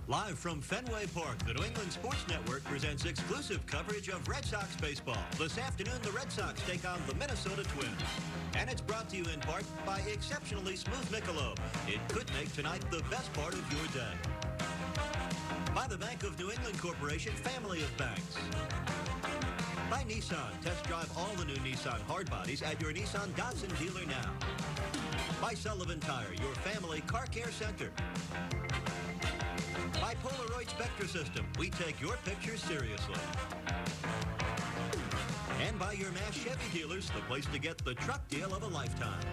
Live from Fenway Park, the New England Sports Network presents exclusive coverage of Red Sox baseball. This afternoon, the Red Sox take on the Minnesota Twins. And it's brought to you in part by exceptionally smooth Michelob. It could make tonight the best part of your day. By the Bank of New England Corporation, family of banks. By Nissan. Test drive all the new Nissan hardbodies at your Nissan Datsun dealer now. By Sullivan Tire, your family car care center. By Polaroid Spectra System, we take your pictures seriously. And by your Mass Chevy dealers, the place to get the truck deal of a lifetime.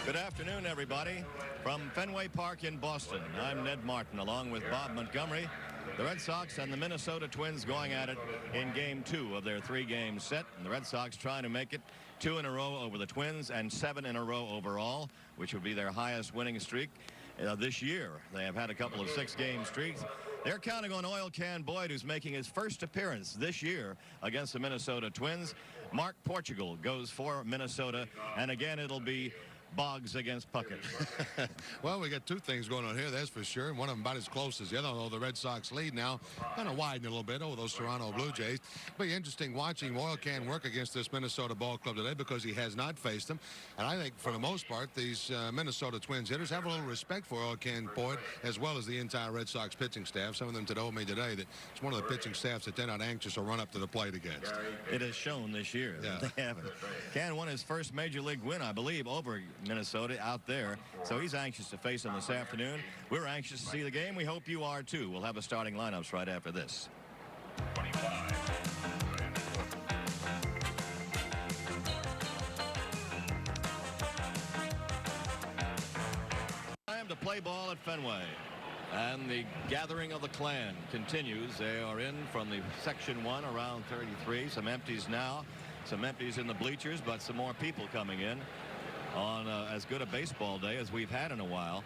Good afternoon, everybody. From Fenway Park in Boston, I'm Ned Martin, along with Bob Montgomery. The Red Sox and the Minnesota Twins going at it in Game 2 of their 3-game set. And the Red Sox trying to make it 2 in a row over the Twins and 7 in a row overall, which would be their highest winning streak this year. They have had a couple of 6-game streaks. They're counting on Oil Can Boyd, who's making his first appearance this year against the Minnesota Twins. Mark Portugal goes for Minnesota, and again it'll be Boggs against Puckett. Well, we got two things going on here, that's for sure. One of them about as close as the other, although the Red Sox lead now kind of widened a little bit over those Toronto Blue Jays. It'll be interesting watching Oil Can work against this Minnesota ball club today because he has not faced them. And I think for the most part, these Minnesota Twins hitters have a little respect for Oil Can Boyd as well as the entire Red Sox pitching staff. Some of them told me today that it's one of the pitching staffs that they're not anxious to run up to the plate against. It has shown this year that they haven't. Can won his first major league win, I believe, over Minnesota out there, so he's anxious to face him this afternoon. We're anxious to see the game. We hope you are too. We'll have the starting lineups right after this. 25. Time to play ball at Fenway, and the gathering of the Klan continues. They are in from the Section 1 around 33. Some empties now, some empties in the bleachers, but some more people coming in on as good a baseball day as we've had in a while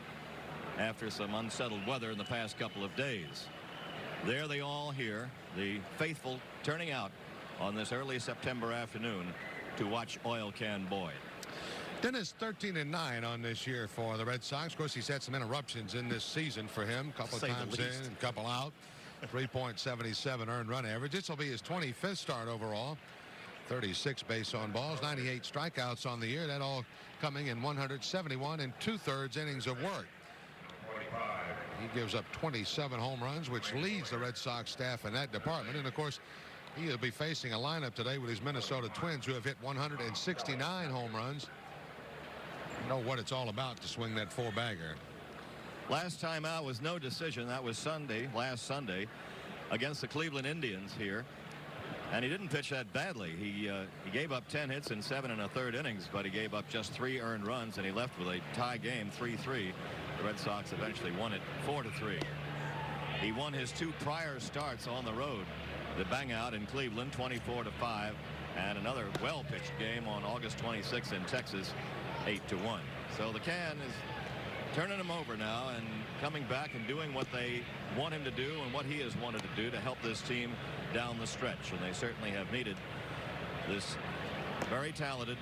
after some unsettled weather in the past couple of days. There they all here, the faithful turning out on this early September afternoon to watch Oil Can Boyd. Dennis 13-9 on this year for the Red Sox. Of course, he's had some interruptions in this season for him. A couple of times in and a couple out. 3.77 earned run average. This will be his 25th start overall. 36 base on balls, 98 strikeouts on the year. That all coming in 171 and 2/3 innings of work. He gives up 27 home runs, which leads the Red Sox staff in that department. And of course, he'll be facing a lineup today with his Minnesota Twins, who have hit 169 home runs. You know what it's all about to swing that 4-bagger. Last time out was no decision. That was last Sunday, against the Cleveland Indians here. And he didn't pitch that badly. He gave up 10 hits in 7 1/3 innings, but he gave up just 3 earned runs, and he left with a tie game 3-3. The Red Sox eventually won it 4-3. He won his 2 prior starts on the road. The bang out in Cleveland 24-5, and another well-pitched game on August 26th in Texas 8-1. So the Can is turning him over now and coming back and doing what they want him to do and what he has wanted to do to help this team down the stretch. And they certainly have needed this very talented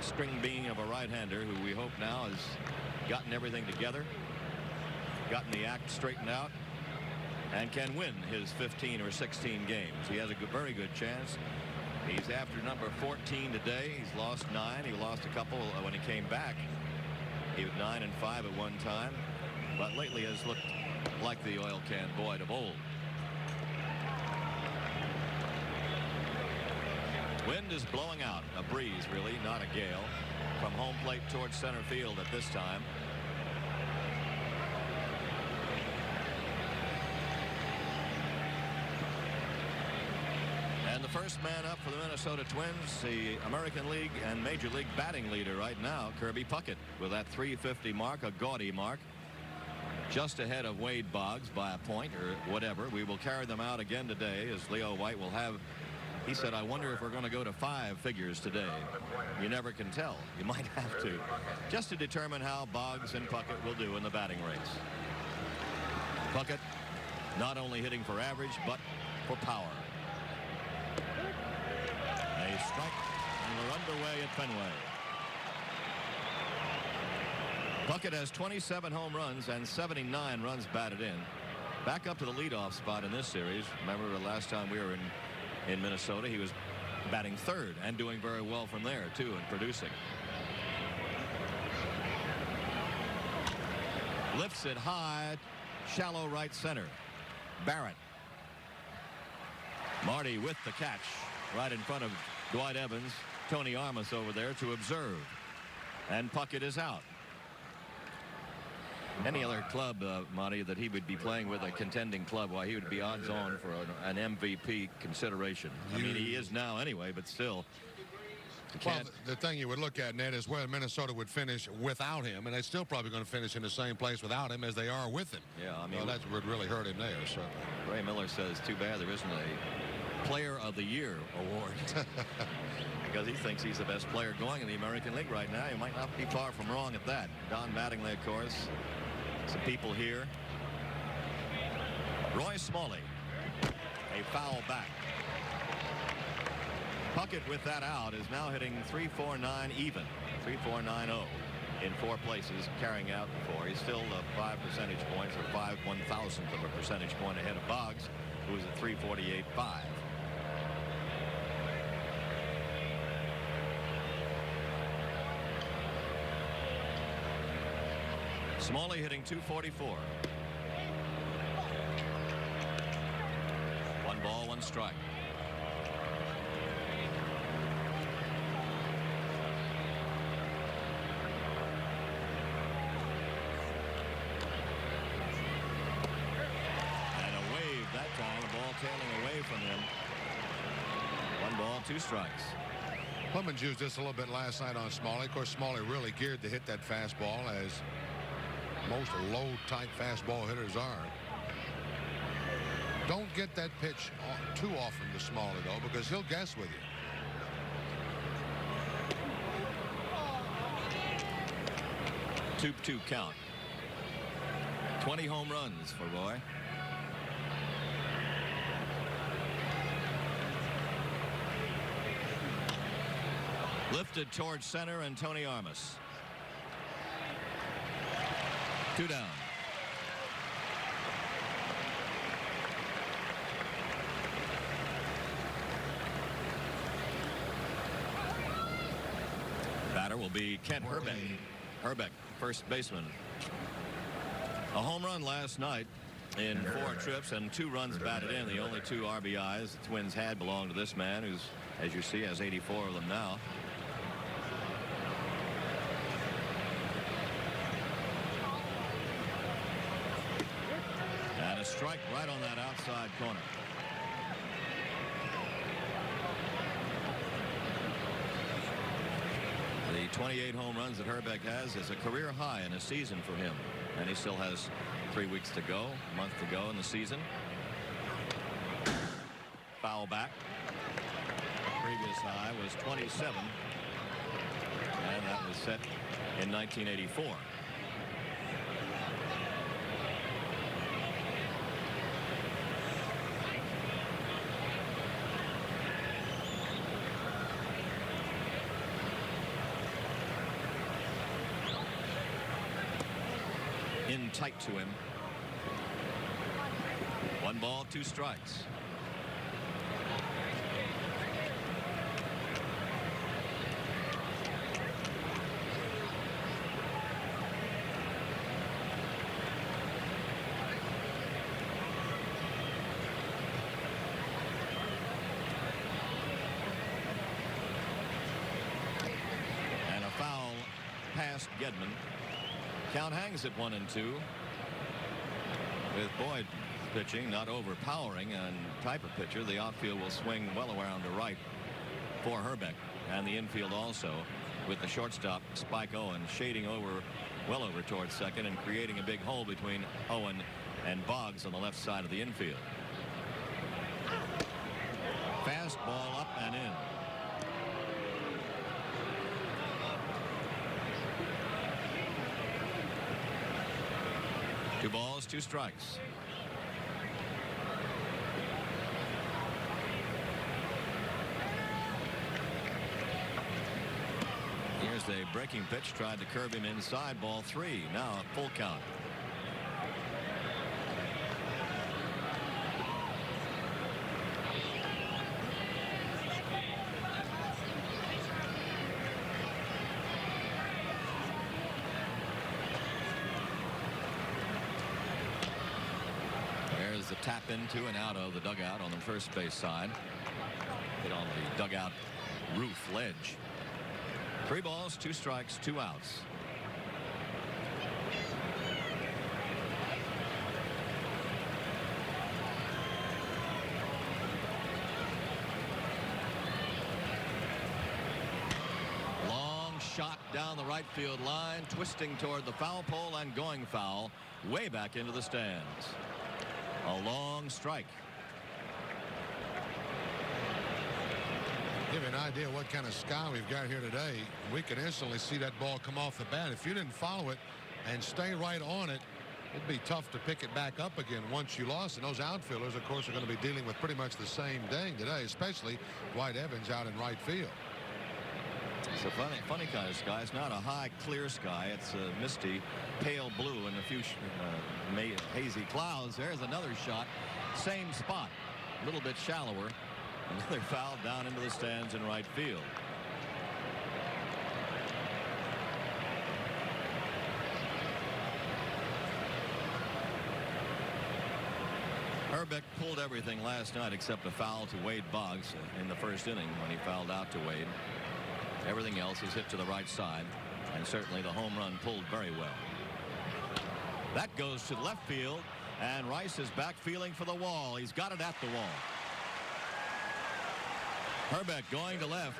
string being of a right-hander who we hope now has gotten everything together, gotten the act straightened out, and can win his 15 or 16 games. He has a very good chance. He's after number 14 today. He's lost 9. He lost a couple when he came back. He was 9-5 at one time, but lately has looked like the Oil Can Boyd of old. Wind is blowing out, a breeze really, not a gale, from home plate towards center field at this time. And the first man up for the Minnesota Twins, the American League and Major League batting leader right now, Kirby Puckett, with that .350 mark, a gaudy mark, just ahead of Wade Boggs by a point or whatever. We will carry them out again today, as Leo White will have. He said, I wonder if we're going to go to 5 figures today. You never can tell. You might have to, just to determine how Boggs and Puckett will do in the batting race. Puckett not only hitting for average, but for power. A strike, and we're underway at Fenway. Puckett has 27 home runs and 79 runs batted in. Back up to the leadoff spot in this series. Remember the last time we were in Minnesota, he was batting third and doing very well from there too and producing. Lifts it high, shallow right center. Barrett. Marty with the catch right in front of Dwight Evans. Tony Armas over there to observe. And Puckett is out. Any other club, Marty, that he would be playing with, a contending club, why he would be odds on for an MVP consideration. I mean, he is now anyway, but still. Well, the thing you would look at, Ned, is where Minnesota would finish without him, and they're still probably going to finish in the same place without him as they are with him. Yeah, I mean, well, that would really hurt him there. So Ray Miller says, too bad there isn't a Player of the Year award. Because he thinks he's the best player going in the American League right now. He might not be far from wrong at that. Don Mattingly, of course. Some people here. Roy Smalley. A foul back. Puckett with that out is now hitting .349 even. .3490 in 4 places, carrying out the 4. He's still 5 percentage points or 5/1000th of a percentage point ahead of Boggs, who is at .348.5. Smalley hitting .244. 1 ball, 1 strike. And a wave that time, the ball tailing away from him. 1 ball, 2 strikes. Clemens used this a little bit last night on Smalley. Of course, Smalley really geared to hit that fastball, as most low-type fastball hitters are. Don't get that pitch too often to Smalley, though, because he'll guess with you. 2-2 count. 20 home runs for Roy. Lifted towards center, and Tony Armas. 2 down. Batter will be Kent Hrbek. Hrbek, first baseman. A home run last night in 4 trips and 2 runs batted in. The only 2 RBIs the Twins had belonged to this man, who's, as you see, has 84 of them now. And a strike right on that outside corner. The 28 home runs that Hrbek has is a career high in a season for him. And he still has 3 weeks to go, a month to go in the season. Foul back. Previous high was 27. And that was set in 1984. In tight to him. 1 ball, 2 strikes. And a foul past Gedman. Count hangs at 1-2. With Boyd pitching, not overpowering and type of pitcher, the outfield will swing well around to right for Hrbek, and the infield also, with the shortstop Spike Owen shading over, well over towards second, and creating a big hole between Owen and Boggs on the left side of the infield. Fastball up and in. Two balls, 2 strikes. Here's a breaking pitch, tried to curve him inside, ball 3. Now a full count. There's the tap into and out of the dugout on the first base side. Hit on the dugout roof ledge. 3 balls, 2 strikes, 2 outs. Long shot down the right field line, twisting toward the foul pole and going foul way back into the stands. A long strike. Give you an idea what kind of sky we've got here today. We can instantly see that ball come off the bat. If you didn't follow it and stay right on it, it'd be tough to pick it back up again once you lost. And those outfielders, of course, are going to be dealing with pretty much the same thing today, especially Dwight Evans out in right field. It's a funny kind of sky. It's not a high, clear sky. It's a misty, pale blue and a few hazy clouds. There's another shot. Same spot. A little bit shallower. Another foul down into the stands in right field. Hrbek pulled everything last night except a foul to Wade Boggs in the first inning when he fouled out to Wade. Everything else is hit to the right side, and certainly the home run pulled very well. That goes to left field, and Rice is back feeling for the wall. He's got it at the wall. Hrbek going to left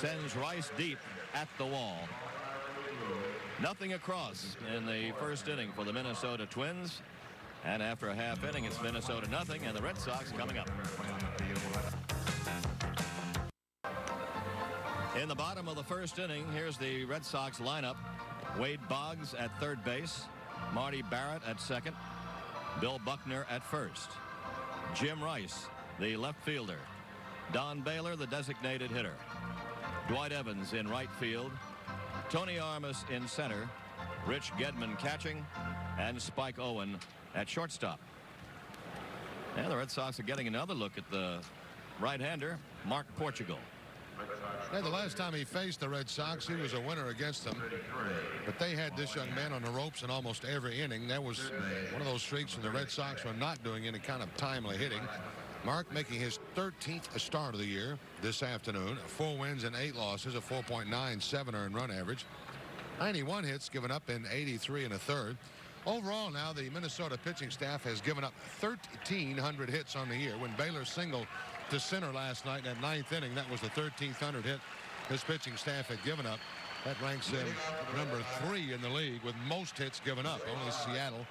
sends Rice deep at the wall. Nothing across in the first inning for the Minnesota Twins. And after a half inning, it's Minnesota nothing, and the Red Sox coming up. In the bottom of the first inning, here's the Red Sox lineup. Wade Boggs at third base. Marty Barrett at second. Bill Buckner at first. Jim Rice, the left fielder. Don Baylor, the designated hitter. Dwight Evans in right field. Tony Armas in center. Rich Gedman catching. And Spike Owen at shortstop. And the Red Sox are getting another look at the right-hander, Mark Portugal. Yeah, the last time he faced the Red Sox, he was a winner against them. But they had this young man on the ropes in almost every inning. That was one of those streaks when the Red Sox were not doing any kind of timely hitting. Mark making his 13th start of the year this afternoon. 4 wins and 8 losses, a 4.97 earned run average. 91 hits given up in 83 1/3. Overall now the Minnesota pitching staff has given up 1,300 hits on the year. When Baylor singled to center last night in that 9th inning, that was the 1,300 hit his pitching staff had given up. That ranks him number 3 in the league with most hits given up. Only Seattle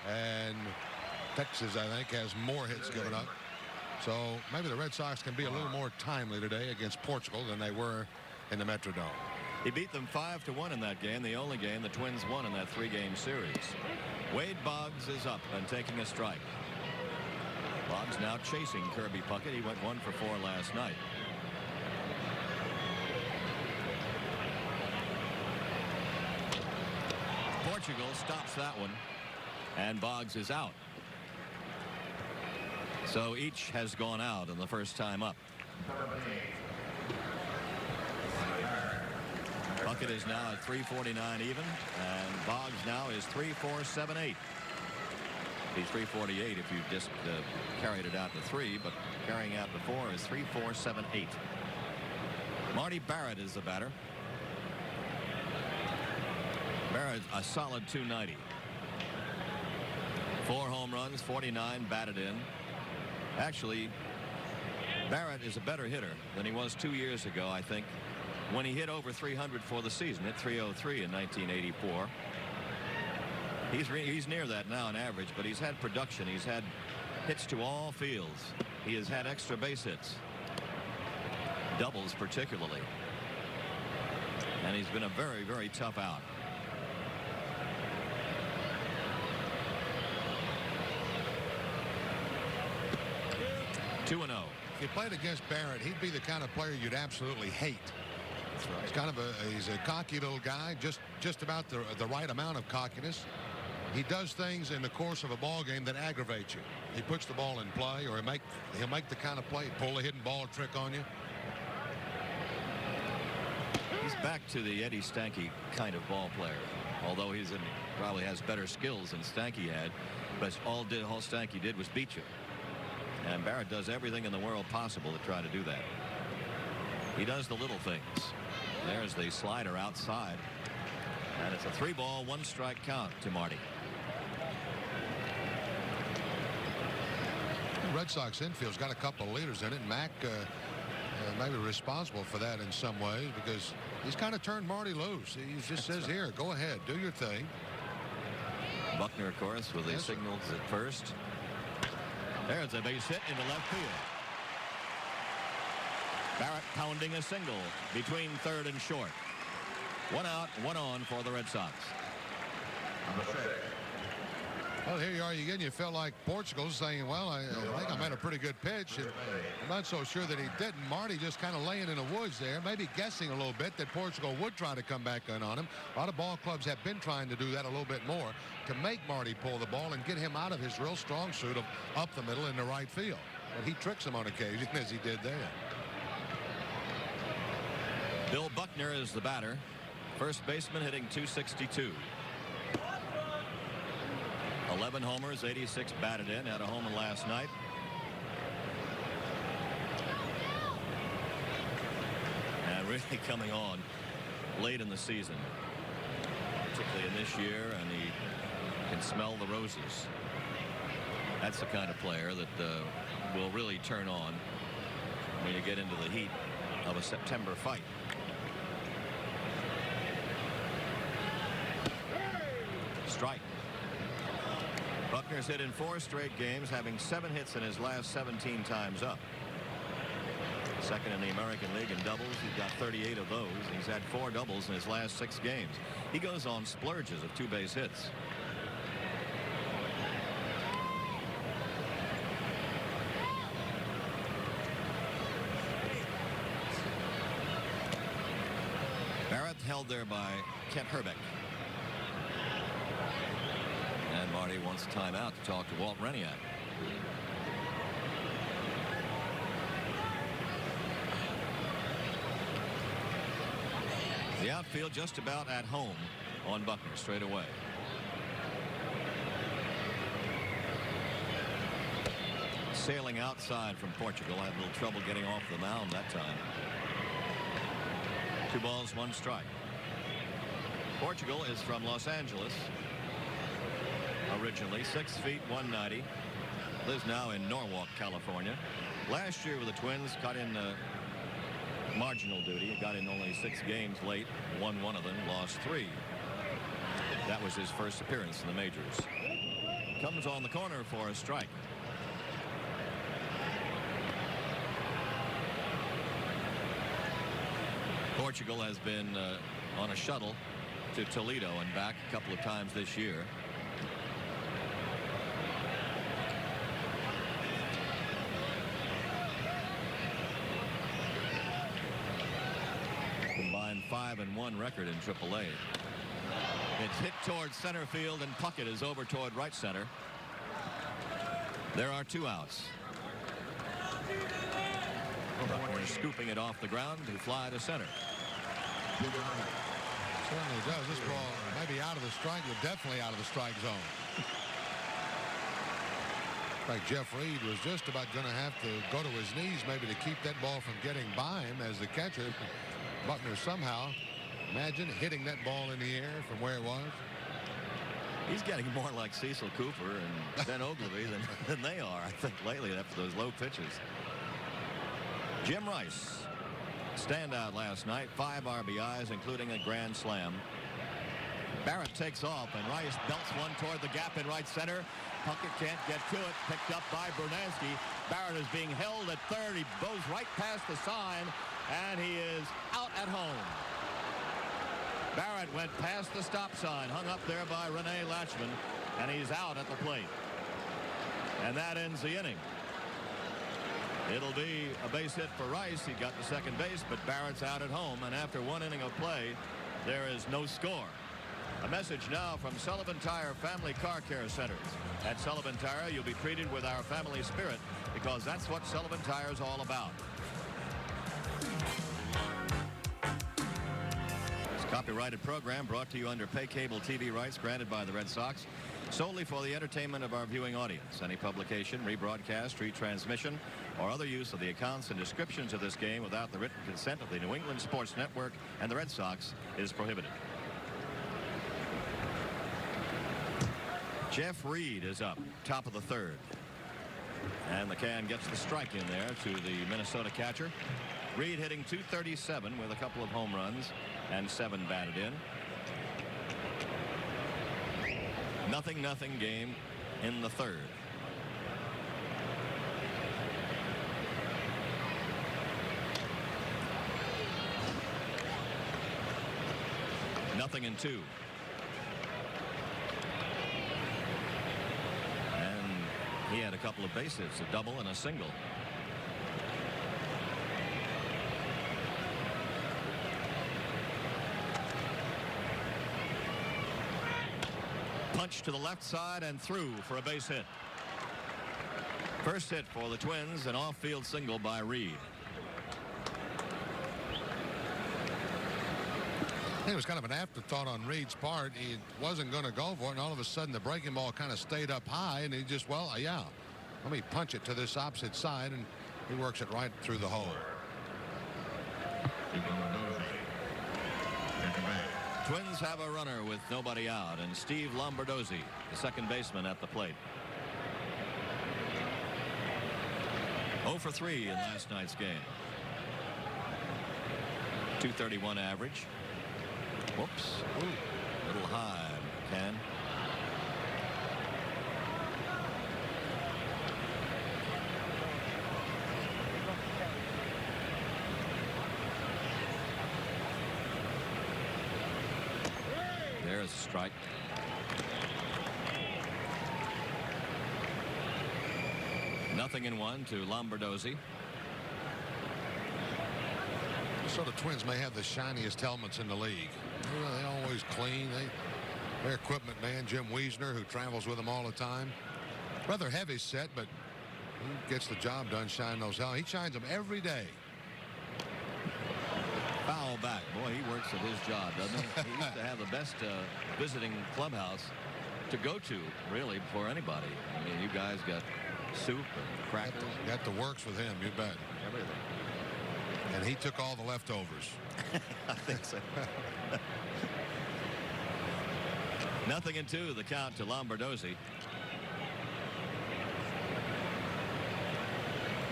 and Texas, I think, has more hits given up. So maybe the Red Sox can be a little more timely today against Portugal than they were in the Metrodome. He beat them 5-1 in that game, the only game the Twins won in that 3-game series. Wade Boggs is up and taking a strike. Boggs now chasing Kirby Puckett. He went 1 for 4 last night. Portugal stops that one, and Boggs is out. So each has gone out in the first time up. Puckett is now at 349 even, and Boggs now is 3.478. He's 348 if you just carried it out to 3, but carrying out to 4 is 3.478. Marty Barrett is the batter. Barrett a solid 290. 4 home runs, 49 batted in. Actually, Barrett is a better hitter than he was 2 years ago, I think, when he hit over 300 for the season. Hit 303 in 1984. He's near that now in average, but he's had production. He's had hits to all fields. He has had extra base hits, doubles particularly, and he's been a very, very tough out. If you played against Barrett, he'd be the kind of player you'd absolutely hate. That's right. He's a cocky little guy, just about the right amount of cockiness. He does things in the course of a ball game that aggravate you. He puts the ball in play, or he'll make the kind of play, pull a hidden ball trick on you. He's back to the Eddie Stanky kind of ball player, although probably has better skills than Stanky had. But all Stanky did was beat you. And Barrett does everything in the world possible to try to do that. He does the little things. There's the slider outside. And it's a 3-ball, 1-strike count to Marty. The Red Sox infield's got a couple of leaders in it. Mac may be responsible for that in some ways, because he's kind of turned Marty loose. He just says, here, go ahead, do your thing. Buckner, of course, with the signals at first. There's a base hit into left field. Barrett pounding a single between third and short. 1 out, 1 on for the Red Sox. Well, here you are again. You felt like Portugal's saying, well, I think I made a pretty good pitch, and I'm not so sure that he didn't. Marty just kind of laying in the woods there, maybe guessing a little bit that Portugal would try to come back in on him. A lot of ball clubs have been trying to do that a little bit more, to make Marty pull the ball and get him out of his real strong suit of up the middle in the right field. But he tricks him on occasion, as he did there. Bill Buckner is the batter. First baseman, hitting .262. 11 homers, 86 batted in. Had a homer last night. And really coming on late in the season, particularly in this year, and he can smell the roses. That's the kind of player that will really turn on when you get into the heat of a September fight. Strike. Buckner's hit in 4 straight games, having 7 hits in his last 17 times up. Second in the American League in doubles. He's got 38 of those. He's had 4 doubles in his last 6 games. He goes on splurges of 2 base hits. Barrett held there by Kent Hrbek. And Marty wants a timeout to talk to Walt Reniak. The outfield just about at home on Buckner straight away. Sailing outside from Portugal. Had a little trouble getting off the mound that time. 2 balls, 1 strike. Portugal is from Los Angeles. Originally 6 feet 190. Lives now in Norwalk, California. Last year with the Twins, got in marginal duty. Got in only 6 games late. Won 1 of them, lost 3. That was his first appearance in the majors. Comes on the corner for a strike. Portugal has been on a shuttle to Toledo and back a couple of times this year. Combined 5-1 record in AAA. It's hit towards center field, and Puckett is over toward right center. There are 2 outs. Buckner scooping it off the ground to fly to center. Certainly does. This ball may be out of the strike, but definitely out of the strike zone. Like Jeff Reed was just about going to have to go to his knees maybe to keep that ball from getting by him as the catcher. Buckner somehow, imagine hitting that ball in the air from where it was. He's getting more like Cecil Cooper and Ben Ogilvy than they are, I think, lately after those low pitches. Jim Rice, standout last night, 5 RBIs, including a grand slam. Barrett takes off, and Rice belts one toward the gap in right center. Puckett can't get to it. Picked up by Brunansky. Barrett is being held at third. He goes right past the sign, and he is out at home. Barrett went past the stop sign, hung up there by Rene Lachemann, and he's out at the plate. And that ends the inning. It'll be a base hit for Rice. He got to second base, but Barrett's out at home. And after one inning of play, there is no score. A message now from Sullivan Tire Family Car Care Centers. At Sullivan Tire, you'll be treated with our family spirit because that's what Sullivan Tire is all about. This copyrighted program brought to you under pay cable TV rights granted by the Red Sox solely for the entertainment of our viewing audience. Any publication, rebroadcast, retransmission, or other use of the accounts and descriptions of this game without the written consent of the New England Sports Network and the Red Sox is prohibited. Jeff Reed is up, top of the third. And McCann gets the strike in there to the Minnesota catcher. Reed hitting .237 with a couple of home runs and 7 batted in. 0-0 game in the third. Nothing in 2. And he had a couple of base hits, a double and a single. Punch to the left side and through for a base hit. First hit for the Twins, an off-field single by Reed. It was kind of an afterthought on Reed's part. He wasn't going to go for it, and all of a sudden the breaking ball kind of stayed up high, and he just, well, yeah, let me punch it to this opposite side, and he works it right through the hole. Twins have a runner with nobody out, and Steve Lombardozzi, the second baseman, at the plate. 0 for 3 in last night's game. .231 average. Whoops. Ooh, a little high, McCann. There's a strike. Nothing in 1 to Lombardozzi. So the Twins may have the shiniest helmets in the league. You know, they always clean. Their equipment man, Jim Wiesner, who travels with them all the time. Rather heavy set, but he gets the job done shining those helmets. He shines them every day. Foul back. Boy, he works at his job, doesn't he? He used to have the best visiting clubhouse to go to, really, before anybody. I mean, you guys got soup and crackers. Got the works with him, you bet. Everything. And he took all the leftovers. I think so. 0-2, the count to Lombardozzi.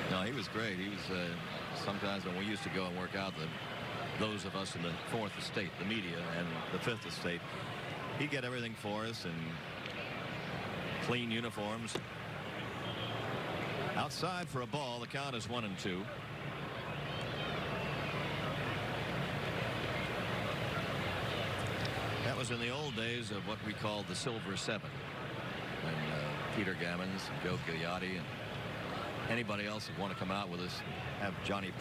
No, he was great. He was sometimes when we used to go and work out, those of us in the fourth estate, the media, and the fifth estate, he'd get everything for us and clean uniforms. Outside for a ball. The count is 1-2. That was in the old days of what we called the Silver Seven, when Peter Gammons and Joe Gigliotti and anybody else that want to come out with us have Johnny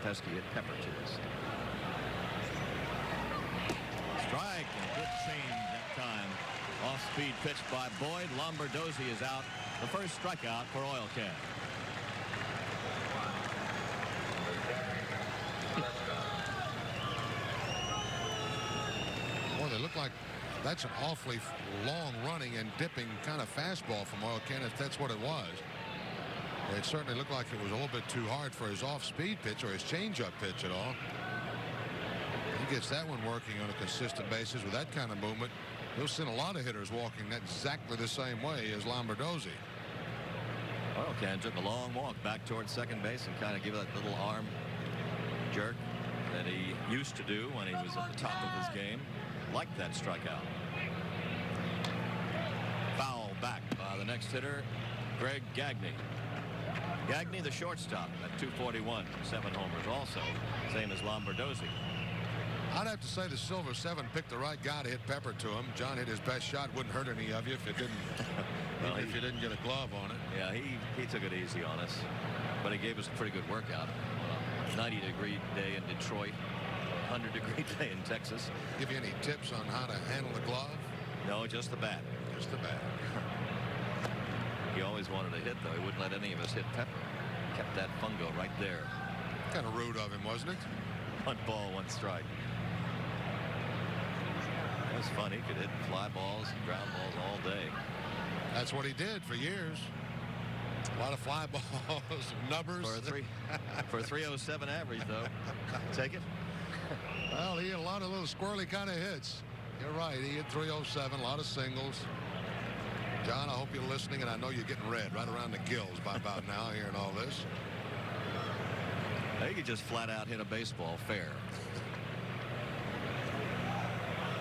Pesky hit pepper to us. Strike, and good change that time. Off-speed pitch by Boyd. Lombardozzi is out. The first strikeout for Oil Can. Boy, they look like that's an awfully long running and dipping kind of fastball from Oil Can, if that's what it was. It certainly looked like it was a little bit too hard for his off-speed pitch or his changeup pitch at all. He gets that one working on a consistent basis with that kind of movement. He'll send a lot of hitters walking exactly the same way as Lombardozzi. Oil Can took a long walk back towards second base and kind of give that little arm jerk that he used to do when he was at the top of his game. Liked that strikeout. Foul back by the next hitter, Greg Gagne. Gagne, the shortstop, at .241, 7 homers also, same as Lombardozzi. I'd have to say the Silver Seven picked the right guy to hit pepper to him. John hit his best shot. Wouldn't hurt any of you if it didn't. Well, if you didn't get a glove on it. Yeah, he took it easy on us, but he gave us a pretty good workout. 90-degree day in Detroit, 100-degree day in Texas. Give you any tips on how to handle the glove? No, just the bat. Just the bat. He always wanted to hit, though. He wouldn't let any of us hit pepper. Kept that fungo right there. Kind of rude of him, wasn't it? 1 ball, 1 strike. It was fun. He could hit fly balls and ground balls all day. That's what he did for years. A lot of fly balls, numbers. For a 307 average, though. Take it. Well, he had a lot of little squirrely kind of hits. You're right. He hit 307, a lot of singles. John, I hope you're listening, and I know you're getting red right around the gills by about now hearing all this. He could just flat out hit a baseball fair.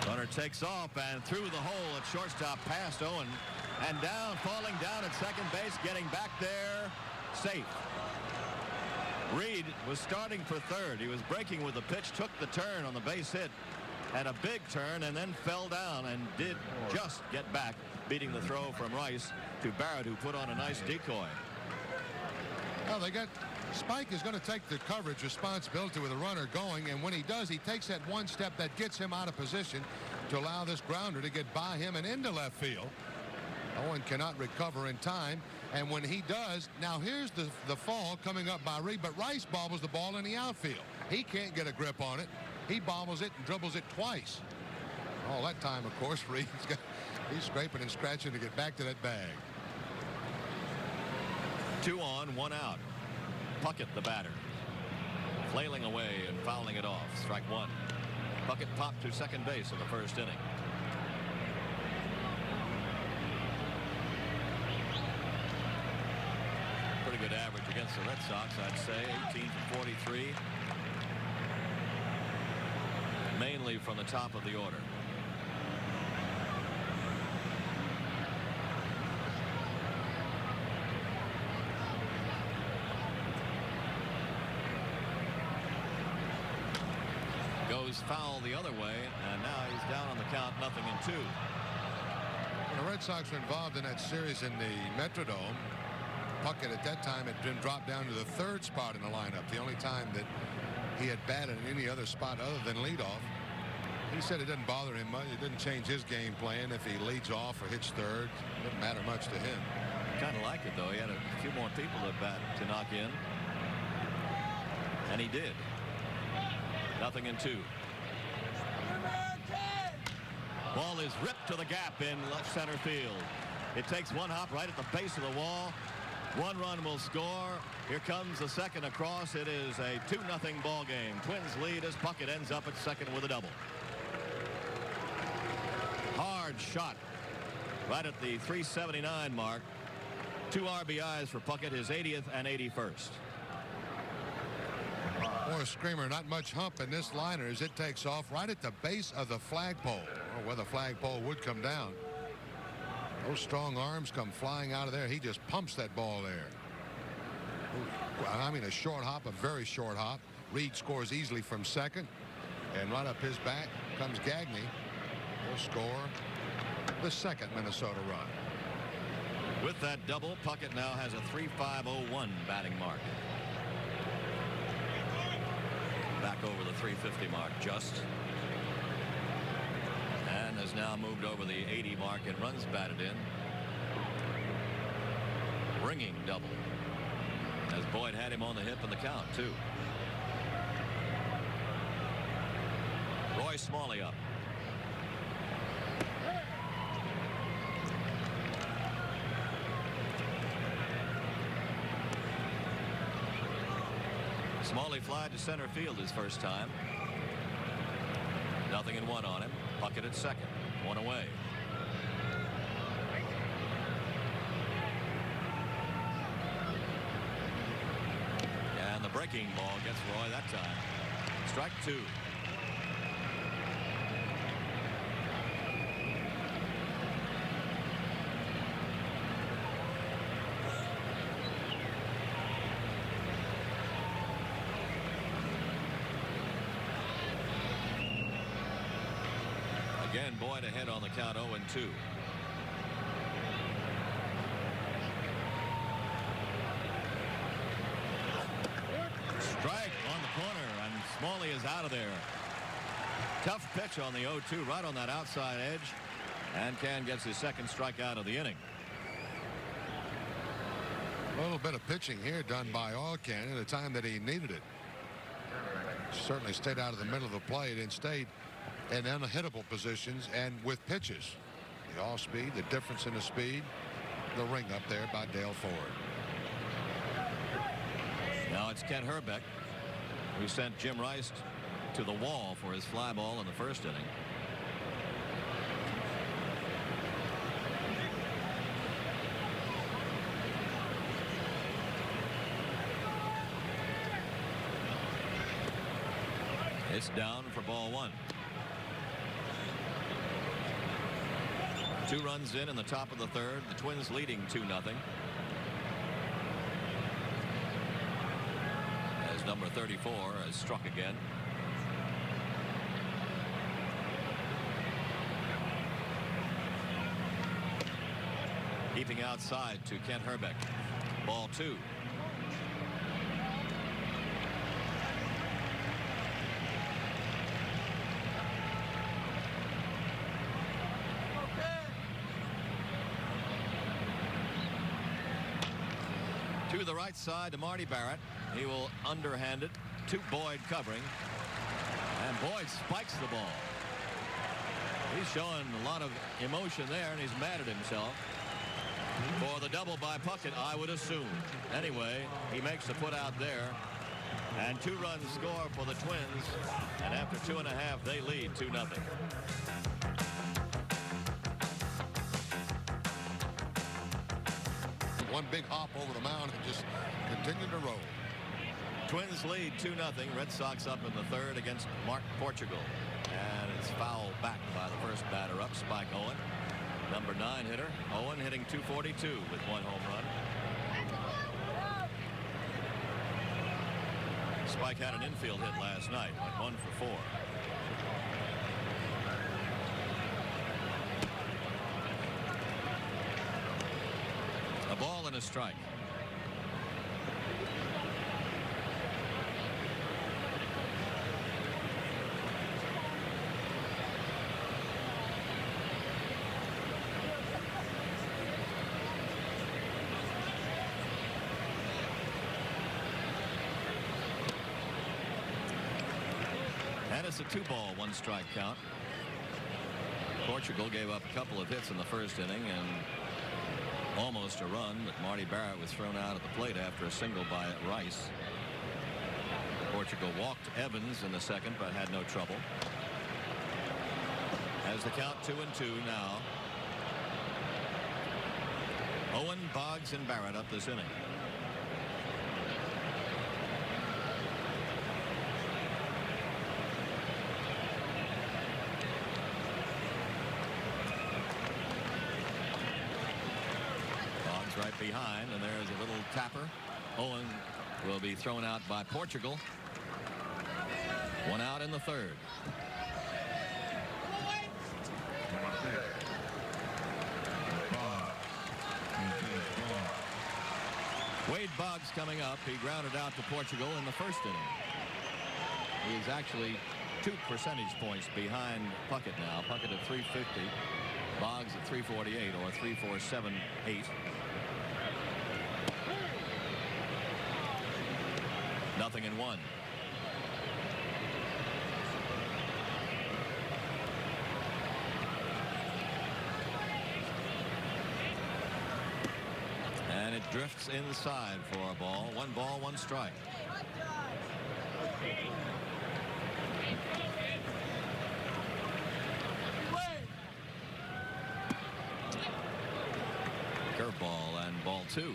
Runner takes off and through the hole at shortstop past Owen and down, falling down at second base, getting back there safe. Reed was starting for third. He was breaking with the pitch, took the turn on the base hit, had a big turn, and then fell down and did just get back, beating the throw from Rice to Barrett, who put on a nice decoy. Well, Spike is going to take the coverage responsibility with the runner going, and when he does, he takes that 1 step that gets him out of position to allow this grounder to get by him and into left field. Owen cannot recover in time, and when he does, now here's the fall coming up by Reed, but Rice bobbles the ball in the outfield. He can't get a grip on it. He bobbles it and dribbles it twice. All that time, of course, he's scraping and scratching to get back to that bag. 2 on, 1 out. Puckett, the batter, flailing away and fouling it off. Strike 1. Puckett popped to second base in the first inning. Pretty good average against the Red Sox, I'd say. 18 for 43. Mainly from the top of the order. Goes foul the other way, and now he's down on the count, 0-2. When the Red Sox were involved in that series in the Metrodome, Puckett at that time had been dropped down to the 3rd spot in the lineup, the only time that he had batted in any other spot other than leadoff. He said it didn't bother him much. It didn't change his game plan if he leads off or hits third. It didn't matter much to him. Kind of like it, though. He had a few more people to knock in, and he did. 0-2. Ball is ripped to the gap in left center field. It takes 1 hop right at the base of the wall. 1 run will score. Here comes the second across. It is a 2-0 ball game. Twins lead as Puckett ends up at second with a double. Hard shot right at the 379 mark. 2 RBIs for Puckett, his 80th and 81st. Boy, Screamer, not much hump in this liner as it takes off right at the base of the flagpole, or where the flagpole would come down. Those strong arms come flying out of there. He just pumps that ball there. I mean, a short hop, a very short hop. Reed scores easily from second, and right up his back comes Gagne. Will score the second Minnesota run. With that double, Puckett now has a 3.501 batting mark. Back over the 350 mark just. And has now moved over the 80 mark and runs batted in. Ringing double. As Boyd had him on the hip in the count, too. Roy Smalley up. Smalley fly to center field his first time. 0-1 on him. Puckett at second. 1 away. And the breaking ball gets Roy that time. Strike 2. Again, Boyd ahead on the count 0-2. Strike on the corner, and Smalley is out of there. Tough pitch on the 0-2, right on that outside edge, and Can gets his second strikeout of the inning. A little bit of pitching here done by Can at a time that he needed it. Certainly stayed out of the middle of the plate and stayed in unhittable positions and with pitches. The off speed, the difference in the speed, the ring up there by Dale Ford. Now it's Kent Hrbek, who sent Jim Rice to the wall for his fly ball in the first inning. It's down for ball one. 2 runs in the top of the third. The Twins leading 2-0. As number 34 has struck again. Keeping outside to Kent Hrbek. Ball 2. To the right side to Marty Barrett. He will underhand it to Boyd covering. And Boyd spikes the ball. He's showing a lot of emotion there, and he's mad at himself for the double by Puckett, I would assume. Anyway, he makes the put out there. And 2 runs score for the Twins. And after 2.5, they lead 2-0. One big hop over the mound and just continue to roll. Twins lead 2-0. Red Sox up in the third against Mark Portugal. And it's fouled back by the first batter up, Spike Owen. Number 9 hitter. Owen hitting .242 with 1 home run. Spike had an infield hit last night, went 1 for 4. A ball and a strike. And it's a 2-ball, 1-strike count. Portugal gave up a couple of hits in the first inning and almost a run, but Marty Barrett was thrown out at the plate after a single by Rice. Portugal walked Evans in the second, but had no trouble. As the count 2-2 now. Owen, Boggs, and Barrett up this inning. Right behind, and there's a little tapper. Owen will be thrown out by Portugal. 1 out in the third. Wade Boggs coming up. He grounded out to Portugal in the first inning. He's actually 2 percentage points behind Puckett now. Puckett at .350. Boggs at .348 or .347.8. Nothing in 1. And it drifts inside for a ball. 1 ball, 1 strike. Curveball and ball 2.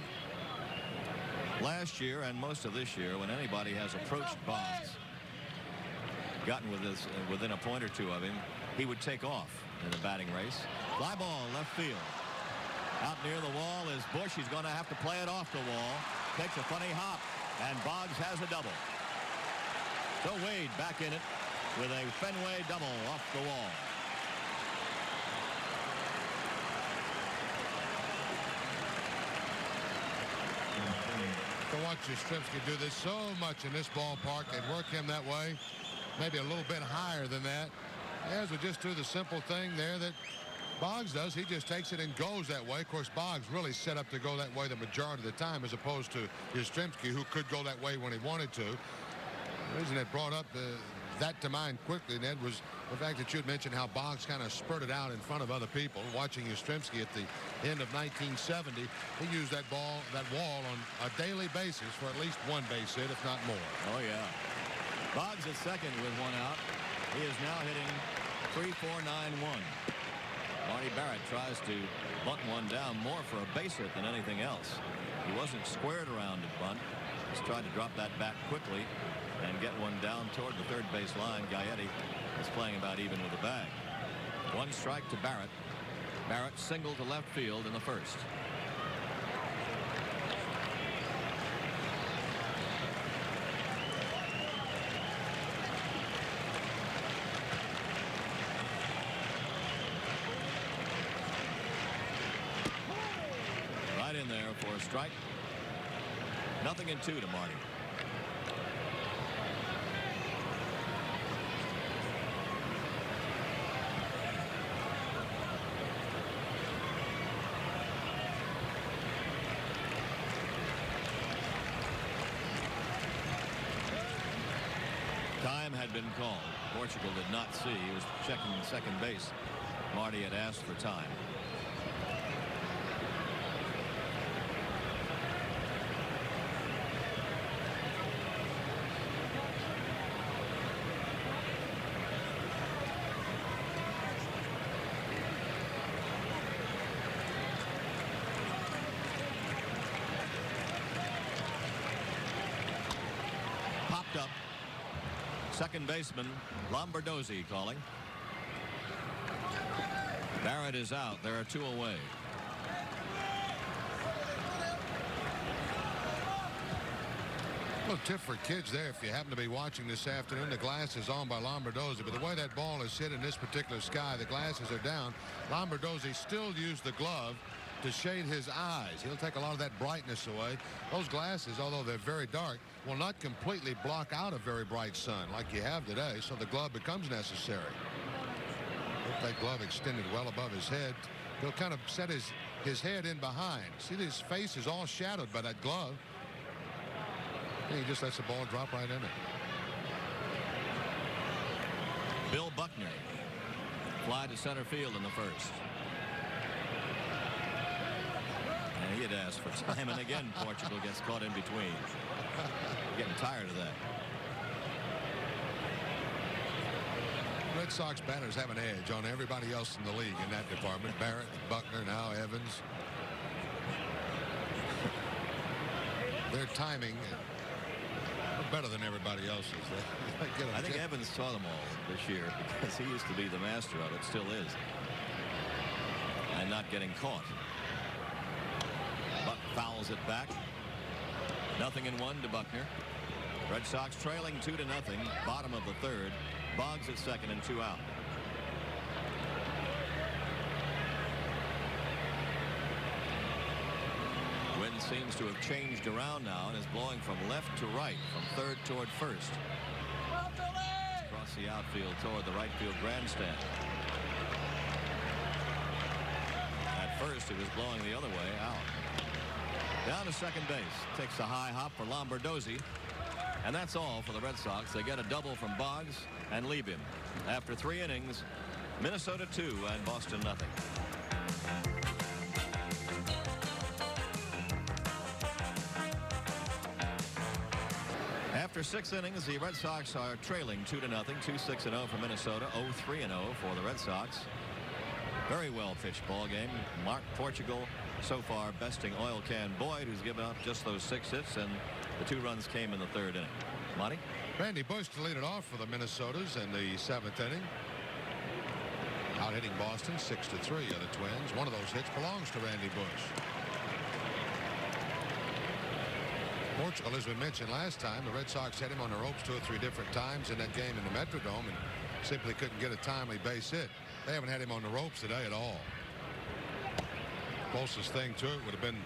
Last year and most of this year, when anybody has approached Boggs, gotten within a point or 2 of him, he would take off in the batting race. Fly ball left field. Out near the wall is Bush. He's going to have to play it off the wall. Takes a funny hop, and Boggs has a double. So Wade back in it with a Fenway double off the wall. watch Yastrzemski do this so much in this ballpark. They'd work him that way, maybe a little bit higher than that. As we just do the simple thing there that Boggs does. He just takes it and goes that way. Of course, Boggs really set up to go that way the majority of the time, as opposed to Yastrzemski, who could go that way when he wanted to. The reason that brought up that to mind quickly, Ned, was the fact that you had mentioned how Boggs kind of spurted out in front of other people. Watching Yastrzemski at the end of 1970, he used that wall on a daily basis for at least one base hit, if not more. Oh, yeah. Boggs at second with one out. He is now hitting 3-4-9-1. Marty Barrett tries to bunt one down more for a base hit than anything else. He wasn't squared around to bunt. He's tried to drop that back quickly and get one down toward the third base line. Gaetti is playing about even with the bag. One strike to Barrett. Barrett single to left field in the first. Right in there for a strike. 0-2 to Marty. Time had been called. Portugal did not see. He was checking second base. Marty had asked for time. Popped up. Second baseman Lombardozzi calling. Barrett is out. There are two away. A little tip for kids there if you happen to be watching this afternoon. The glass is on by Lombardozzi, but the way that ball is hit in this particular sky, the glasses are down. Lombardozzi still used the glove to shade his eyes. He'll take a lot of that brightness away. Those glasses, although they're very dark, will not completely block out a very bright sun like you have today, so the glove becomes necessary. If that glove extended well above his head, he'll kind of set his head in behind. See, his face is all shadowed by that glove. And he just lets the ball drop right in it. Bill Buckner fly to center field in the first. And he had asked for time, and again Portugal gets caught in between. Getting tired of that. Red Sox batters have an edge on everybody else in the league in that department. Barrett, Buckner, now Evans. Their timing better than everybody else's. I think Evans saw them all this year because he used to be the master of it, still is. And not getting caught. Buck fouls it back. 0-1 to Buckner. Red Sox trailing 2-0. Bottom of the third. Boggs at second and 2 out. Wind seems to have changed around now and is blowing from left to right, from third toward first. Across the outfield toward the right field grandstand. At first it was blowing the other way out. Down to second base. Takes a high hop for Lombardozzi. And that's all for the Red Sox. They get a double from Boggs and leave him. After 3 innings, Minnesota 2 and Boston 0. After 6 innings, the Red Sox are trailing 2-0, 2-6-0 for Minnesota, 0-3-0 for the Red Sox. Very well pitched ball game. Mark Portugal so far besting Oil Can Boyd, who's given up just those 6 hits, and the 2 runs came in the 3rd inning. Monty? Randy Bush to lead it off for the Minnesotas in the 7th inning. Out hitting Boston 6-3 of the Twins. One of those hits belongs to Randy Bush. Portugal, as we mentioned last time, the Red Sox had him on the ropes 2 or 3 different times in that game in the Metrodome and simply couldn't get a timely base hit. They haven't had him on the ropes today at all. Closest thing to it would have been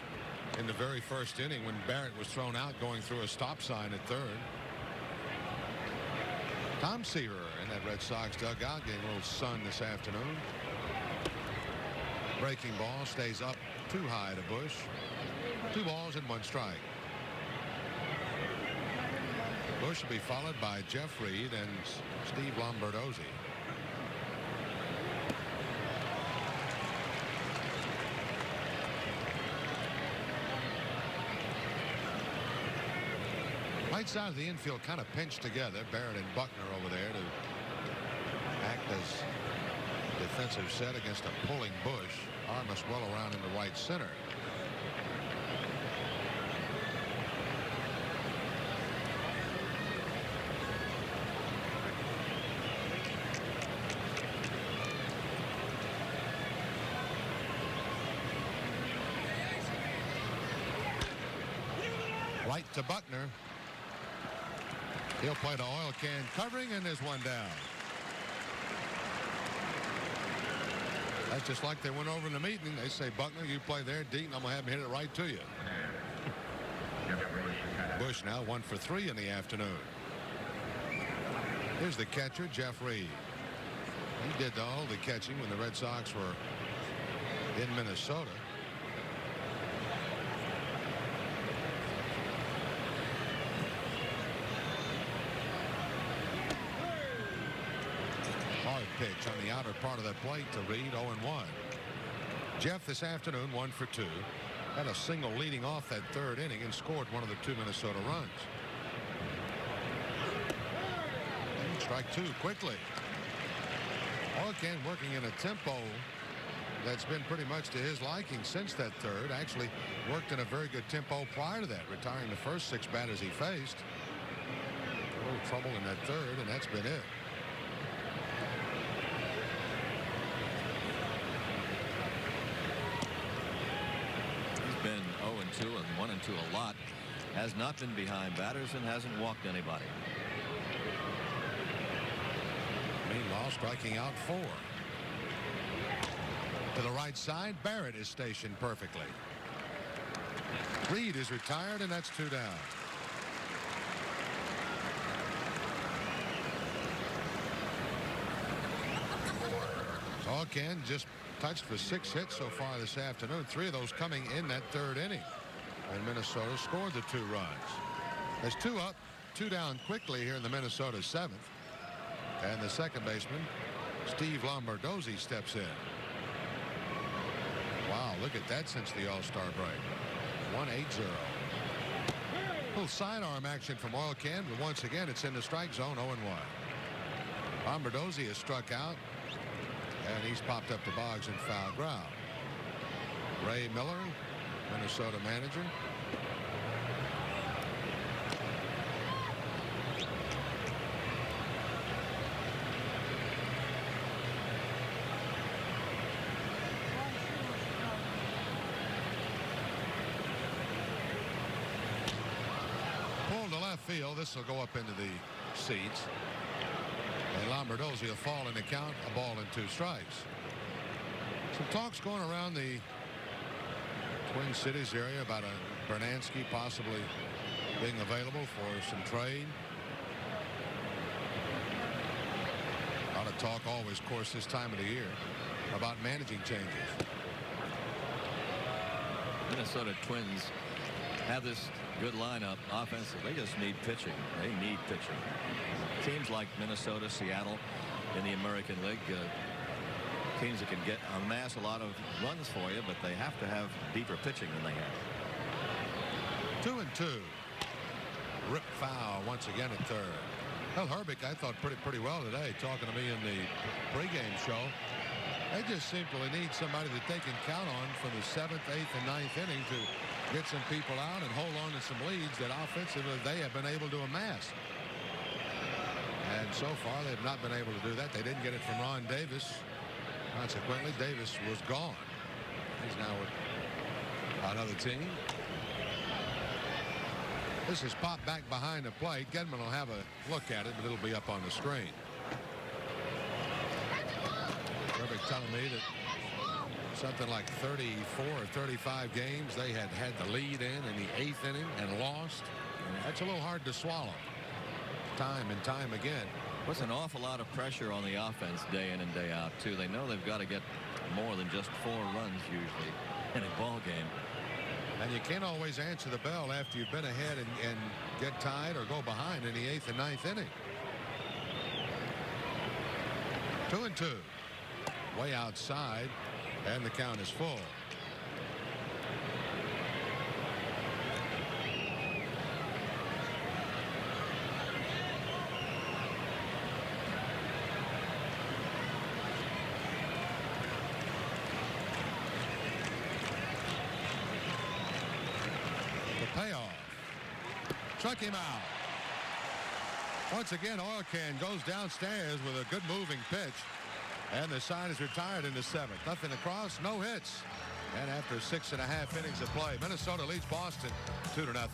in the very first inning when Barrett was thrown out going through a stop sign at third. Tom Seaver in that Red Sox dugout getting a little sun this afternoon. Breaking ball stays up too high to Bush. 2 balls and 1 strike. Bush will be followed by Jeff Reed and Steve Lombardozzi. Right side of the infield kind of pinched together. Barrett and Buckner over there to act as defensive set against a pulling Bush. Armas well around in the right center. Right to Buckner. He'll play the oil can covering, and there's one down. That's just like they went over in the meeting. They say, Buckner, you play there deep, and I'm going to have him hit it right to you. Bush now 1 for 3 in the afternoon. Here's the catcher, Jeff Reed. He did all the catching when the Red Sox were in Minnesota. Hard pitch on the outer part of that plate to Reed. 0-1. Jeff this afternoon 1 for 2. Had a single leading off that third inning and scored one of the 2 Minnesota runs. And strike 2 quickly. Oilcan working in a tempo that's been pretty much to his liking since that third. Actually worked in a very good tempo prior to that, retiring the first 6 batters he faced. A little trouble in that third, and that's been it. Been 0-2 and 1-2 a lot. Has not been behind batters and hasn't walked anybody. Meanwhile, striking out 4. To the right side, Barrett is stationed perfectly. Reed is retired, and that's 2 down. Oilcan just touched for 6 hits so far this afternoon. 3 of those coming in that third inning. And Minnesota scored the 2 runs. There's 2 up, 2 down quickly here in the Minnesota 7th. And the second baseman, Steve Lombardozzi, steps in. Wow, look at that since the All-Star break. 1-8-0. Little sidearm action from Oilcan, but once again it's in the strike zone. 0-1. Lombardozzi has struck out. And he's popped up to Boggs in foul ground. Ray Miller, Minnesota manager. Pulled to left field. This will go up into the seats. And Lombardozzi will fall in the count, 1-2 strikes. Some talks going around the Twin Cities area about a Bernansky possibly being available for some trade. A lot of talk always, of course, this time of the year about managing changes. Minnesota Twins have this good lineup offensive. They just need pitching. They need pitching. Teams like Minnesota, Seattle in the American League, teams that can amass a lot of runs for you, but they have to have deeper pitching than they have. 2-2. Rip foul once again at third. Well, Herbig, I thought pretty well today, talking to me in the pregame show. They just simply need somebody that they can count on for the 7th, 8th, and 9th inning to get some people out and hold on to some leads that offensively they have been able to amass. And so far, they've not been able to do that. They didn't get it from Ron Davis. Consequently, Davis was gone. He's now with another team. This is popped back behind the plate. Gedman will have a look at it, but it'll be up on the screen. Herbig telling me that something like 34 or 35 games they had the lead in the 8th inning and lost. That's a little hard to swallow time and time again. Puts an awful lot of pressure on the offense day in and day out, too. They know they've got to get more than just 4 runs usually in a ball game. And you can't always answer the bell after you've been ahead and get tied or go behind in the 8th and 9th inning. 2-2. Way outside, and the count is full. Payoff. Struck him out. Once again, Oilcan goes downstairs with a good moving pitch. And the side is retired in the 7th. Nothing across, no hits. And after 6.5 innings of play, Minnesota leads Boston 2-0.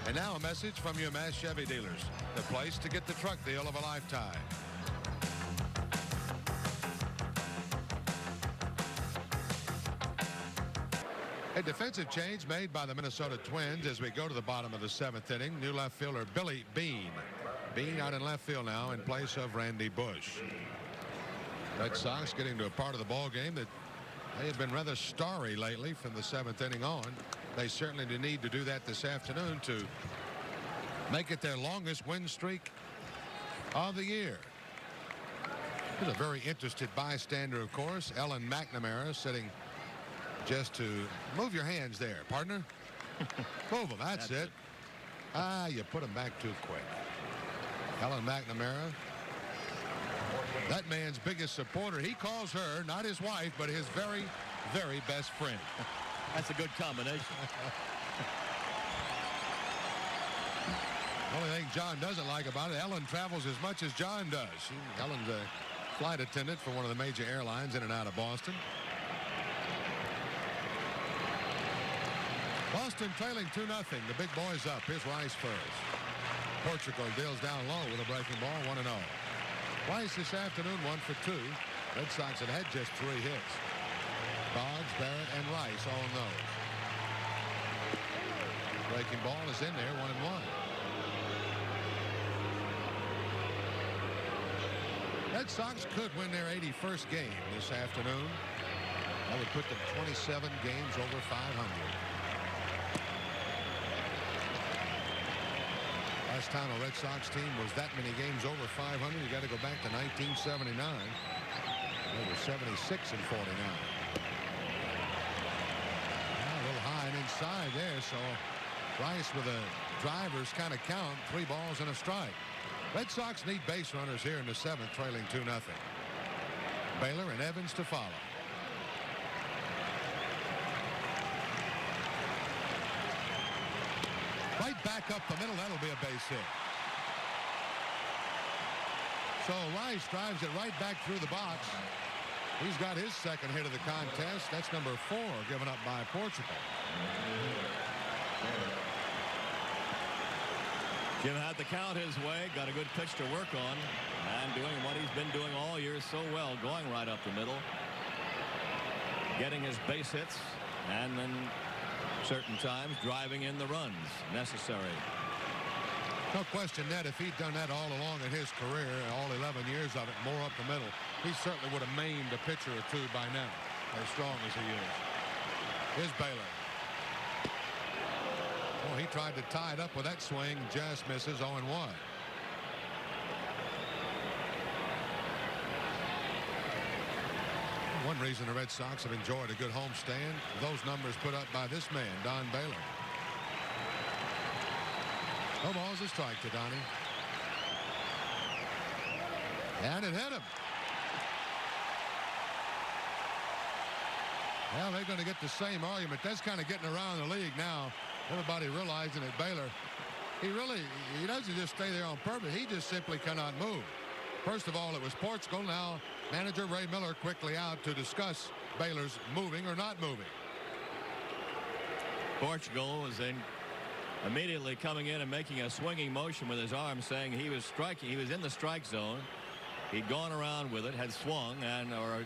And now a message from UMass Chevy dealers. The place to get the truck deal of a lifetime. A defensive change made by the Minnesota Twins as we go to the bottom of the 7th inning. New left fielder Billy Beane. Beane out in left field now in place of Randy Bush. Red Sox getting to a part of the ball game that they have been rather starry lately from the 7th inning on. They certainly need to do that this afternoon to make it their longest win streak of the year. There's a very interested bystander, of course, Ellen McNamara, sitting just to move your hands there, partner. Move them. That's it. You put them back too quick. Ellen McNamara, that man's biggest supporter. He calls her not his wife, but his very, very best friend. That's a good combination. The only thing John doesn't like about it, Ellen travels as much as John does. Ellen's a flight attendant for one of the major airlines in and out of Boston. Boston trailing 2-0. The big boys up. Here's Rice first. Portugal deals down low with a breaking ball, 1-0. Rice this afternoon 1 for 2. Red Sox had just 3 hits. Boggs, Barrett, and Rice all in those. Breaking ball is in there, 1-1. Red Sox could win their 81st game this afternoon. That would put them 27 games over 500. Last time a Red Sox team was that many games over 500, you got to go back to 1979. They were 76 and 49. A little high and inside there, so Rice with a driver's kind of count, 3 balls and a strike. Red Sox need base runners here in the 7th, trailing 2-0. Baylor and Evans to follow. Right back up the middle, that'll be a base hit. So Rice drives it right back through the box. He's got his second hit of the contest. That's number 4 given up by Portugal. Jim had the count his way, got a good pitch to work on, and doing what he's been doing all year so well, going right up the middle, getting his base hits, and then certain times driving in the runs necessary. No question that if he'd done that all along in his career, all 11 years of it, more up the middle, he certainly would have maimed a pitcher or 2 by now, as strong as he is. Here's Baylor. Oh, he tried to tie it up with that swing, just misses, 0-1. One reason the Red Sox have enjoyed a good homestand, those numbers put up by this man, Don Baylor. No balls, a strike to Donnie. And it hit him. Well, they're going to get the same argument. That's kind of getting around the league now. Everybody realizing that Baylor, he doesn't just stay there on purpose. He just simply cannot move. First of all, it was Portugal. Now, manager Ray Miller quickly out to discuss Baylor's moving or not moving. Portugal was immediately coming in and making a swinging motion with his arm, saying he was striking. He was in the strike zone. He'd gone around with it, had swung, or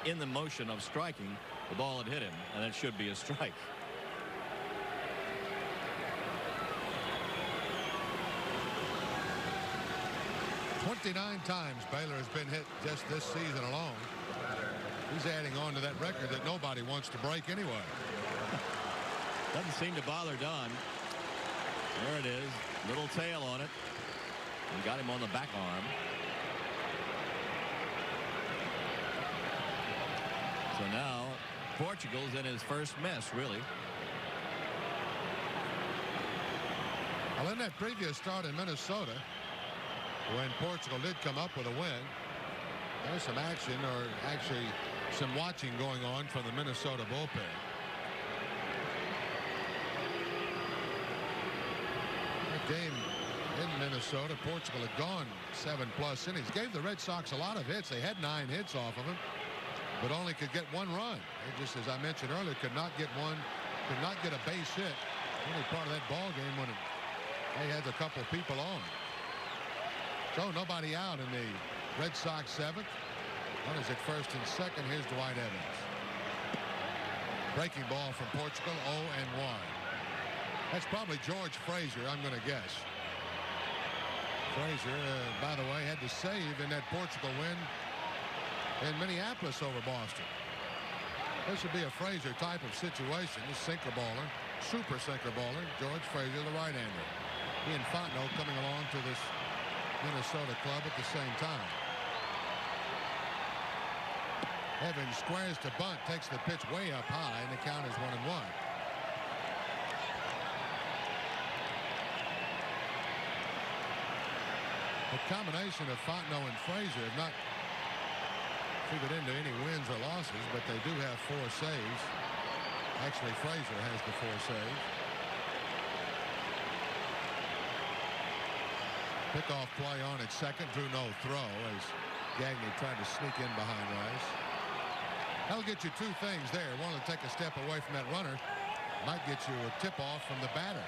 in the motion of striking, the ball had hit him, and it should be a strike. "29 times Baylor has been hit just this season alone. He's adding on to that record that nobody wants to break anyway. Doesn't seem to bother Don. There it is. Little tail on it. We got him on the back arm. So now Portugal's in his first mess, really. Well, in that previous start in Minnesota, when Portugal did come up with a win, there was some action, or actually some watching going on from the Minnesota bullpen. That game in Minnesota, Portugal had gone 7+ innings. Gave the Red Sox a lot of hits. They had 9 hits off of him, but only could get 1 run. They just, as I mentioned earlier, could not get a base hit. Only part of that ball game when they had a couple of people on. So nobody out in the Red Sox 7th. Runners at first and second. Here's Dwight Evans. Breaking ball from Portugal, 0-1. That's probably George Frazier, I'm going to guess. Frazier, by the way, had to save in that Portugal win in Minneapolis over Boston. This would be a Frazier type of situation. This sinker baller, super sinker baller, George Frazier, the right-hander. He and Fontenot coming along to this Minnesota club at the same time. Evans squares to bunt, takes the pitch way up high, and the count is 1-1. The combination of Fontenot and Frazier have not figured into any wins or losses, but they do have 4 saves. Actually, Frazier has the 4 saves. Pickoff play on at second, drew no throw as Gagne tried to sneak in behind Rice. That'll get you 2 things there. One, to take a step away from that runner. Might get you a tip-off from the batter,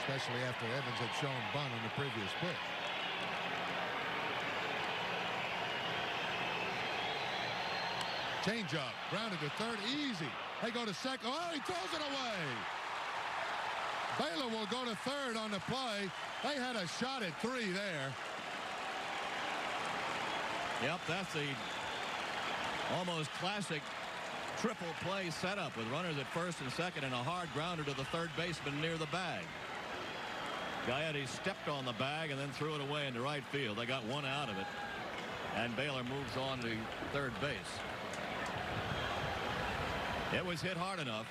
especially after Evans had shown bunt on the previous pitch. Change-up, grounded to third, easy. They go to second. Oh, he throws it away. Baylor will go to third on the play. They had a shot at 3 there. Yep, that's the almost classic triple play setup with runners at first and second and a hard grounder to the third baseman near the bag. Gaetti stepped on the bag and then threw it away into right field. They got 1 out of it, and Baylor moves on to third base. It was hit hard enough.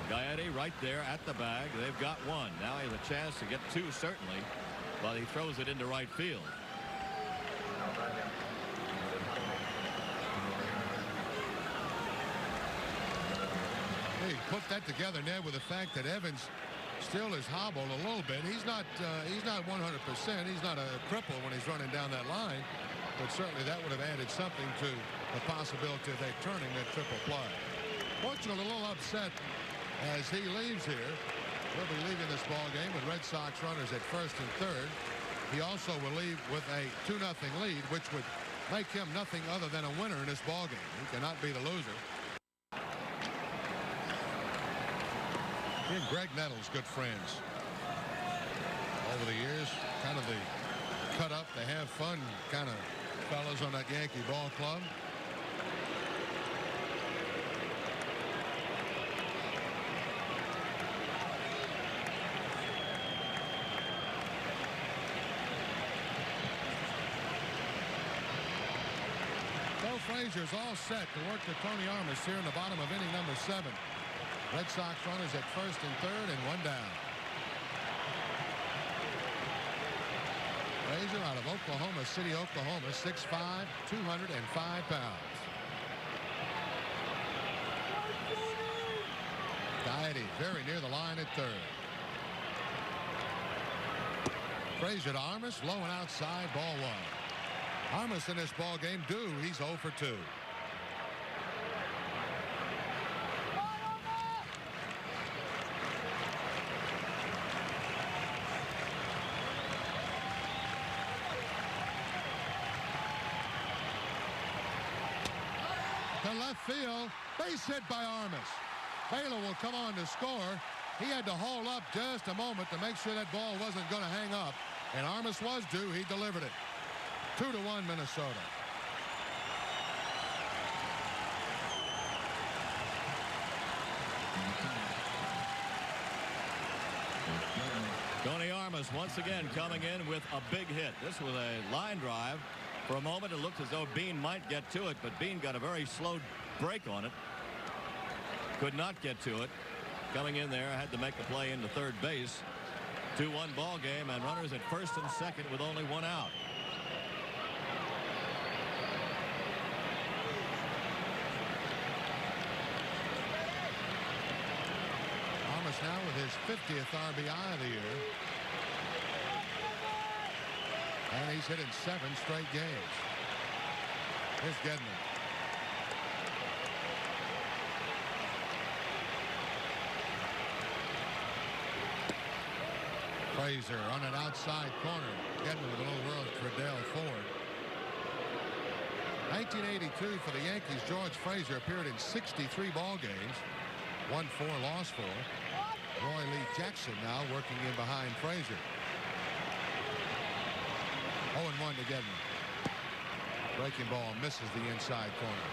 Gaetti right there at the bag. They've got 1. Now he has a chance to get 2, certainly, but he throws it into right field. Hey, put that together, Ned, with the fact that Evans still is hobbled a little bit. He's not 100%. He's not a cripple when he's running down that line, but certainly that would have added something to the possibility of they turning that triple play. Portugal a little upset as he leaves here. He'll be leaving this ball game with Red Sox runners at first and third. He also will leave with a 2-0 lead, which would make him nothing other than a winner in this ball game. He cannot be the loser. He and Greg Nettles, good friends over the years. Kind of the cut up, they have fun kind of fellows on that Yankee ball club. Frazier's all set to work to Tony Armas here in the bottom of inning number 7. Red Sox runners at first and third and 1 down. Frazier out of Oklahoma City, Oklahoma, 6'5", 205 pounds. Gaetti very near the line at third. Frazier to Armas, low and outside, ball 1. Armas in this ball game he's 0 for 2. To left field, Base hit by Armas. Baylor will come on to score. He had to hold up just a moment to make sure that ball wasn't going to hang up. And Armas was due. He delivered it. 2-1 Minnesota. Tony Armas once again coming in with a big hit. This was a line drive. For a moment, it looked as though Bean might get to it, but Bean got a very slow break on it. Could not get to it. Coming in there, had to make the play into third base. 2-1 ball game, and runners at first and second with only one out. Armas now with his 50th RBI of the year. And he's hit in 7 straight games. Here's Gedman. Frazier on an outside corner. Gedman with a little world for Dale Ford. 1982 for the Yankees, George Frazier appeared in 63 ball games. Won 4, lost 4. Roy Lee Jackson now working in behind Frazier. 0-1 to Gedman. Breaking ball misses the inside corner.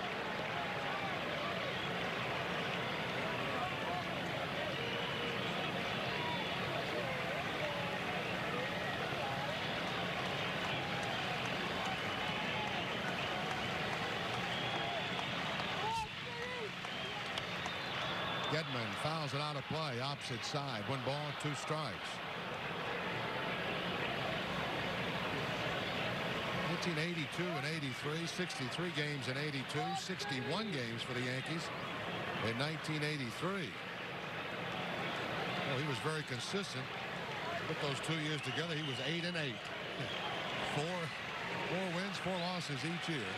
Gedman fouls it out of play, opposite side. 1 ball, 2 strikes. 1982 and 83, 63 games in 82, 61 games for the Yankees in 1983. Well, he was very consistent. Put those 2 years together, he was 8-8. 4 wins, 4 losses each year.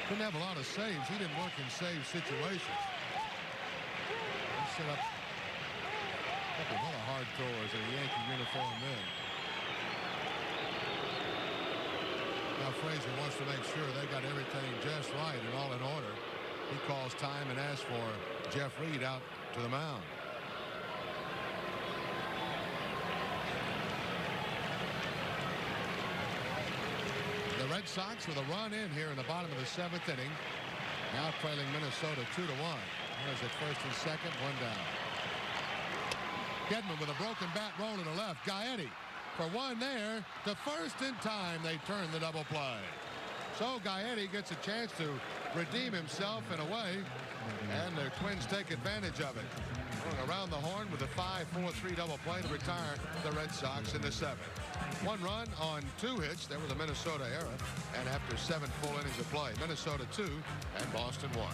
Didn't have a lot of saves. He didn't work in save situations. He set up a lot of hard throwers in a Yankee uniform then. Now Frazier wants to make sure they got everything just right and all in order. He calls time and asks for Jeff Reed out to the mound. The Red Sox with a run in here in the bottom of the 7th inning. Now trailing Minnesota 2-1. There's at first and second, 1 down. Gedman with a broken bat roll to the left. Gaetti for 1 there. To first in time, they turn the double play. So Gaetti gets a chance to redeem himself in a way, and the Twins take advantage of it. Going around the horn with a 5-4-3 double play to retire the Red Sox in the 7th. 1 run on 2 hits. There was the Minnesota era. And after 7 full innings of play, Minnesota 2 and Boston 1.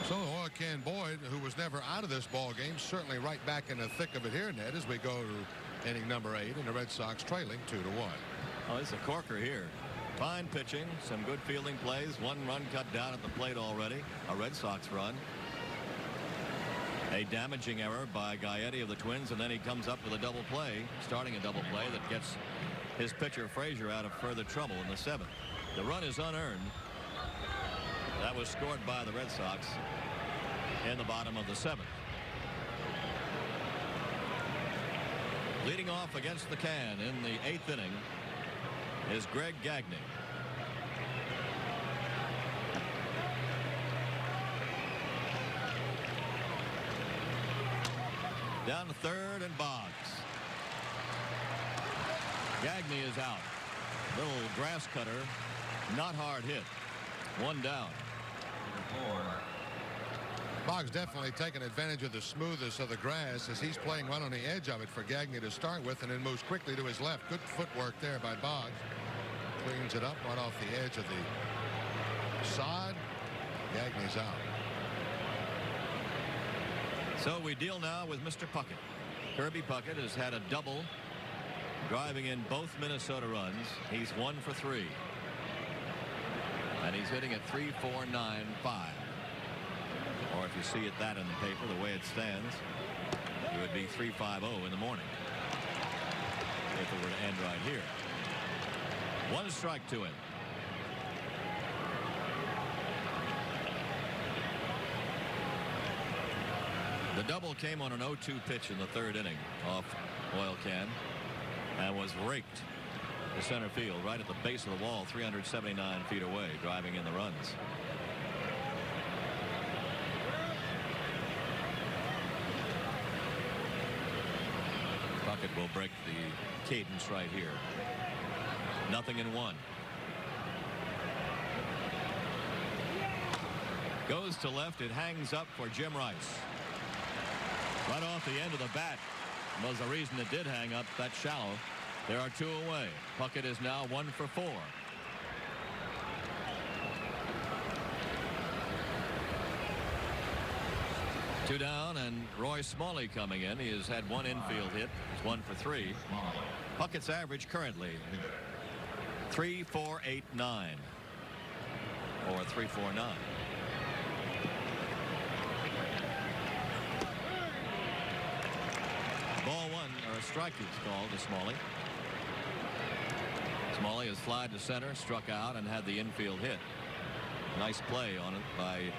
So Oil Can Boyd, who was never out of this ball game, certainly right back in the thick of it here, Ned, as we go to inning number 8 and the Red Sox trailing 2-1. Oh, this is a corker here. Fine pitching, some good fielding plays. 1 run cut down at the plate already. A Red Sox run. A damaging error by Gaetti of the Twins, and then he comes up with a double play, starting a double play that gets his pitcher Frazier out of further trouble in the 7th. The run is unearned. That was scored by the Red Sox in the bottom of the 7th. Leading off against the can in the 8th inning is Greg Gagne. Down to third and Boggs. Gagne is out. Little grass cutter, not hard hit. 1 down. Boggs definitely taking advantage of the smoothness of the grass as he's playing right on the edge of it for Gagne to start with, and then moves quickly to his left. Good footwork there by Boggs. Cleans it up right off the edge of the sod. Gagne's out. So we deal now with Mr. Puckett. Kirby Puckett has had a double, driving in both Minnesota runs. He's 1 for 3. And he's hitting at 3.495. Or if you see it that in the paper, the way it stands, it would be 3.50 in the morning if it were to end right here. One strike to him. The double came on an 0-2 pitch in the third inning off Oil Can and was raked to center field right at the base of the wall, 379 feet away, driving in the runs. Puckett will break the cadence right here. 0-1. Goes to left. It hangs up for Jim Rice. Right off the end of the bat was the reason it did hang up that shallow. There are 2 away. Puckett is now 1 for 4. Two down, and Roy Smalley coming in. He has had 1 infield hit. He's 1 for 3. Puckett's average currently 3.489 or 3.49. Ball 1, or a strike is called to Smalley. Smalley has flied to center, struck out, and had the infield hit. Nice play on it by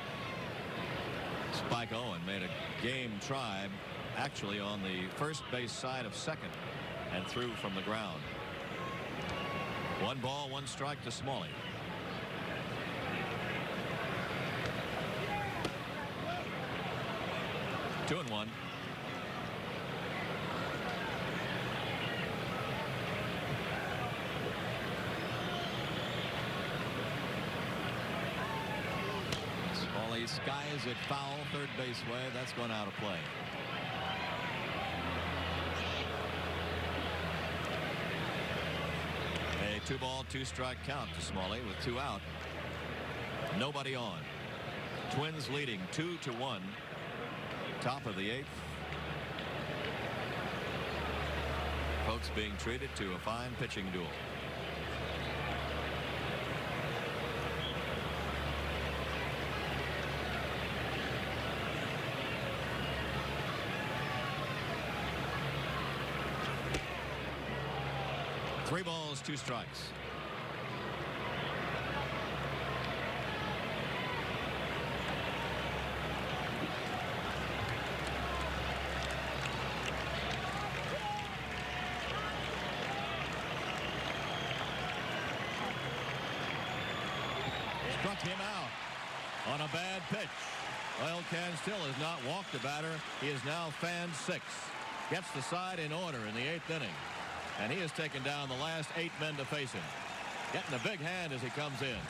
Spike Owen. Made a game try actually on the first base side of second and threw from the ground. 1 ball, 1 strike to Smalley. Two and one. Smalley skies it foul, third base way. That's going out of play. A 2-ball, 2-strike count to Smalley with 2 out. Nobody on. Twins leading 2-1. Top of the 8th. Folks being treated to a fine pitching duel. Three balls, 2 strikes. Struck him out on a bad pitch. Oil Can still has not walked the batter. He is now fanned 6. Gets the side in order in the 8th inning. And he has taken down the last 8 men to face him. Getting a big hand as he comes in.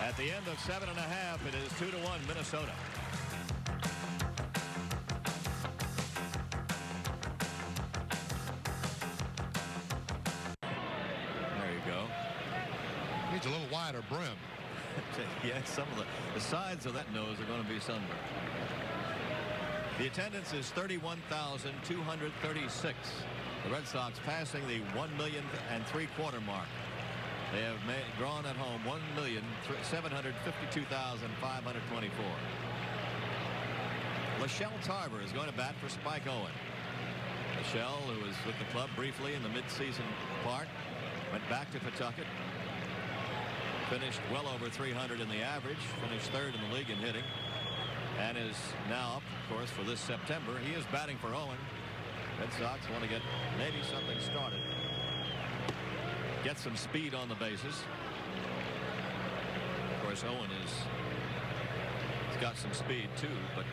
At the end of 7 1/2, it is 2-1 Minnesota. There you go. Needs a little wider brim. Yeah, some of the sides of that nose are going to be sunburned. The attendance is 31,236. The Red Sox passing the 1,003,000 mark. They have drawn at home 1,752,524. Lachelle Tarver is going to bat for Spike Owen. Lachelle, who was with the club briefly in the midseason part, went back to Pawtucket. Finished well over 300 in the average. Finished 3rd in the league in hitting. And is now up, of course, for this September. He is batting for Owen. Red Sox want to get maybe something started. Get some speed on the bases. Of course, Owen has got some speed too, but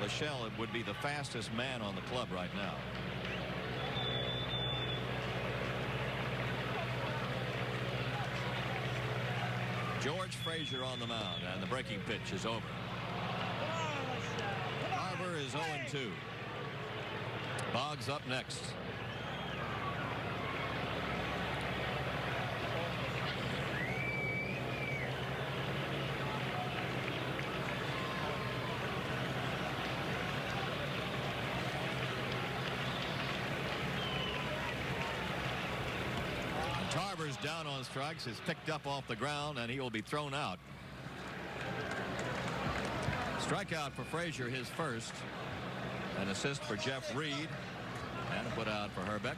Lachelle would be the fastest man on the club right now. George Frazier on the mound, and the breaking pitch is over. Tarver is 0-2. Boggs up next. Tarver's down on strikes, is picked up off the ground, and he will be thrown out. Strikeout for Frazier, his first. An assist for Jeff Reed, and a put out for Herbeck.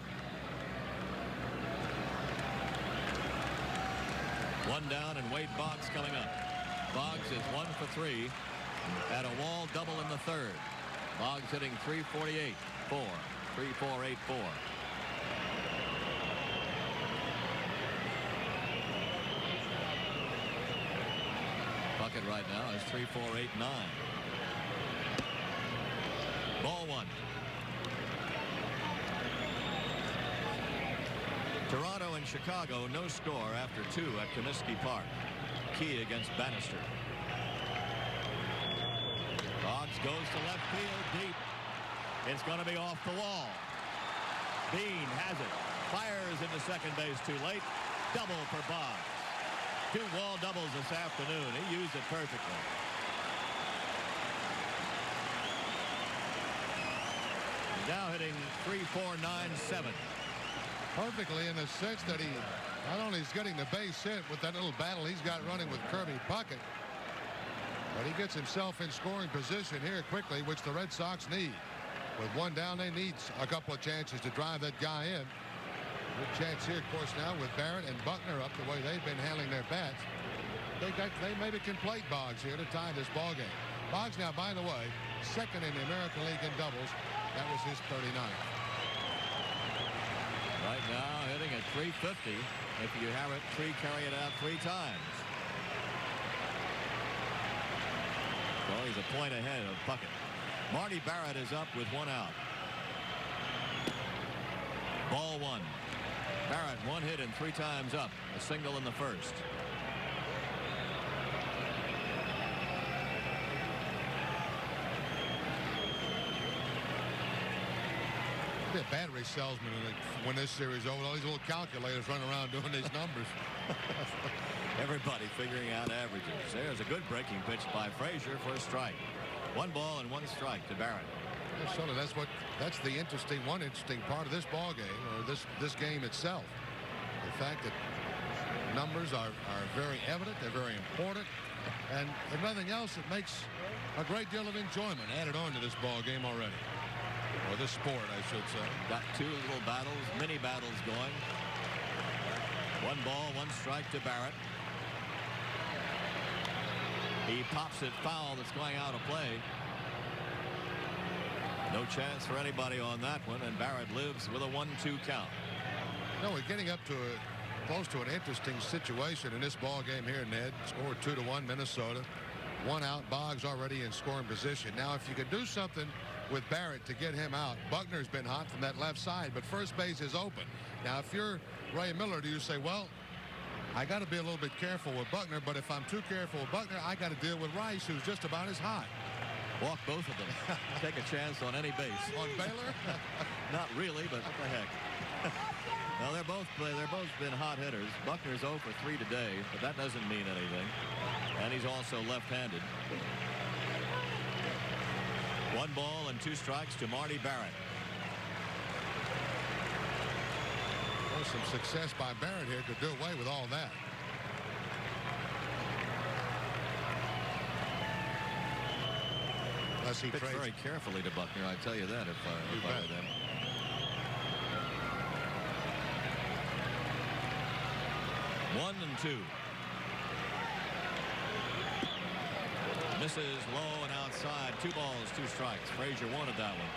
One down, and Wade Boggs coming up. Boggs is 1 for 3 at a wall double in the third. Boggs hitting .348.4, 3.484. Puckett right now is 3.489. Ball one. Toronto and Chicago, no score after 2 at Comiskey Park. Key against Bannister. Boggs goes to left field deep. It's going to be off the wall. Bean has it. Fires into second base too late. Double for Boggs. 2 wall doubles this afternoon. He used it perfectly. He's now hitting .3.497. Perfectly in the sense that he not only is getting the base hit with that little battle he's got running with Kirby Puckett, but he gets himself in scoring position here quickly, which the Red Sox need. With one down, they need a couple of chances to drive that guy in. Good chance here, of course, now with Barrett and Buckner up the way they've been handling their bats. They maybe can plate Boggs here to tie this ball game. Boggs now, by the way, second in the American League in doubles. That was his 39th. Right now hitting at .350. If you have it, carry it out 3 times. So he's a point ahead of Puckett. Marty Barrett is up with 1 out. Ball 1. Barrett 1 hit and 3 times up. A single in the first. Be a battery salesman when this series over. All these little calculators running around doing these numbers. Everybody figuring out averages. There's a good breaking pitch by Frazier for a strike. 1 ball and 1 strike to Barrett. So that's the interesting part of this ball game, or this game itself. The fact that numbers are very evident, they're very important, and if nothing else, it makes a great deal of enjoyment added on to this ball game already. Or this sport, I should say. Got 2 little battles, mini battles going. 1 ball, 1 strike to Barrett. He pops it foul. That's going out of play. No chance for anybody on that one, and Barrett lives with a 1-2 count. No, we're getting up to close to an interesting situation in this ball game here, Ned. Scored 2-1 Minnesota. 1 out. Boggs already in scoring position. Now, if you could do something with Barrett to get him out. Buckner's been hot from that left side, but first base is open. Now, if you're Ray Miller, do you say, well, I got to be a little bit careful with Buckner, but if I'm too careful with Buckner, I got to deal with Rice, who's just about as hot. Walk both of them. Take a chance on any base. On Baylor? Not really, but what the heck. Well, they're both been hot hitters. Buckner's 0 for 3 today, but that doesn't mean anything. And he's also left-handed. 1 ball and 2 strikes to Marty Barrett. Well, some success by Barrett here to do away with all that. Unless he pitched very carefully to Buckner, I tell you that, if I were them. One and 2. Misses low and outside. 2 balls, 2 strikes. Frazier wanted that one.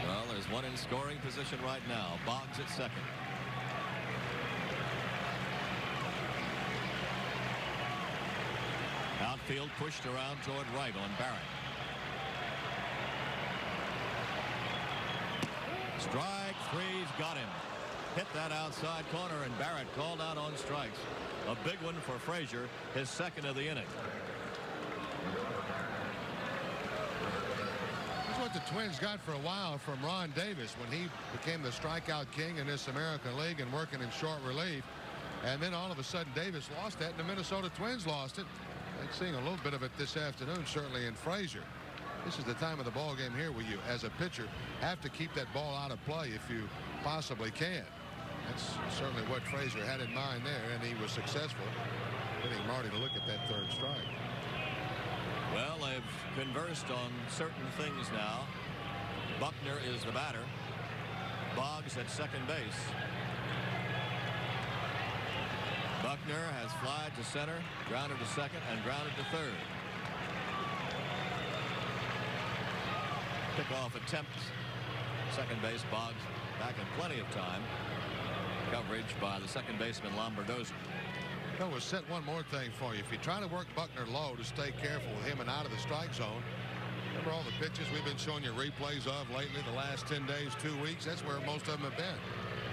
Well, there's one in scoring position right now. Boggs at second. Outfield pushed around toward right on Barrett. Strike 3's got him. Hit that outside corner, and Barrett called out on strikes. A big one for Frazier, his second of the inning. That's what the Twins got for a while from Ron Davis when he became the strikeout king in this American League and working in short relief. And then all of a sudden Davis lost that, and the Minnesota Twins lost it. I'm seeing a little bit of it this afternoon, certainly in Frazier. This is the time of the ball game here where you, as a pitcher, have to keep that ball out of play if you possibly can. That's certainly what Frazier had in mind there, and he was successful getting Marty to look at that 3rd strike. Well, they've conversed on certain things now. Buckner is the batter. Boggs at second base. Buckner has flied to center, grounded to second, and grounded to third. Pickoff attempt. Second base, Boggs back in plenty of time. Coverage by the second baseman, Lombardozzi. I will set one more thing for you. If you try to work Buckner low to stay careful with him and out of the strike zone, remember all the pitches we've been showing you replays of lately the last 10 days, 2 weeks? That's where most of them have been.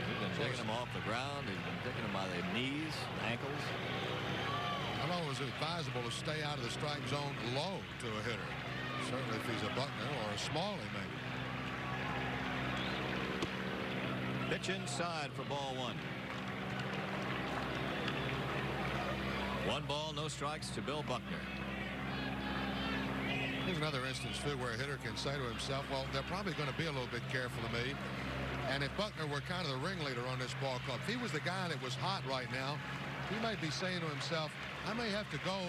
He's been taking them off the ground. He's been taking them by the knees, ankles. I know it was advisable to stay out of the strike zone low to a hitter. Certainly if he's a Buckner or a Smalley, maybe. Pitch inside for ball one. 1 ball, no strikes to Bill Buckner. Here's another instance, too, where a hitter can say to himself, well, they're probably going to be a little bit careful of me. And if Buckner were kind of the ringleader on this ball club, if he was the guy that was hot right now, he might be saying to himself, I may have to go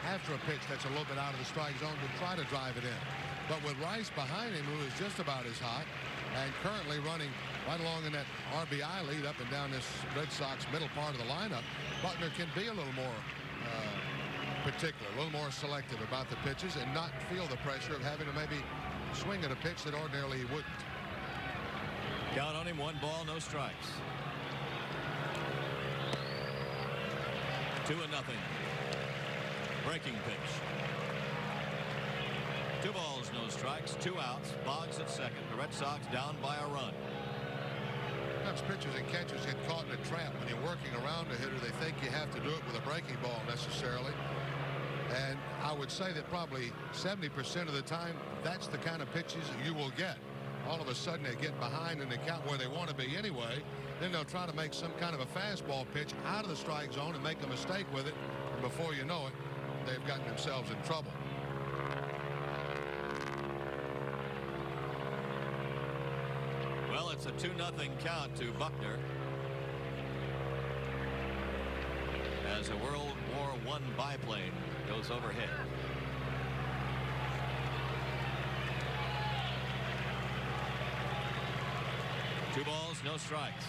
after a pitch that's a little bit out of the strike zone to try to drive it in. But with Rice behind him, who is just about as hot, and currently running right along in that RBI lead up and down this Red Sox middle part of the lineup, Buckner can be a little more particular, a little more selective about the pitches and not feel the pressure of having to maybe swing at a pitch that ordinarily he wouldn't. Count on him, 1 ball, no strikes. 2-0. Breaking pitch. 2 balls, no strikes, 2 outs. Boggs at second. The Red Sox down by a run. Sometimes pitchers and catchers get caught in a trap. When you're working around a hitter, they think you have to do it with a breaking ball necessarily. And I would say that probably 70% of the time, that's the kind of pitches you will get. All of a sudden, they get behind in the count where they want to be anyway. Then they'll try to make some kind of a fastball pitch out of the strike zone and make a mistake with it. And before you know it, they've gotten themselves in trouble. Well, it's a 2-0 count to Buckner as a World War I biplane goes overhead. Two balls, no strikes.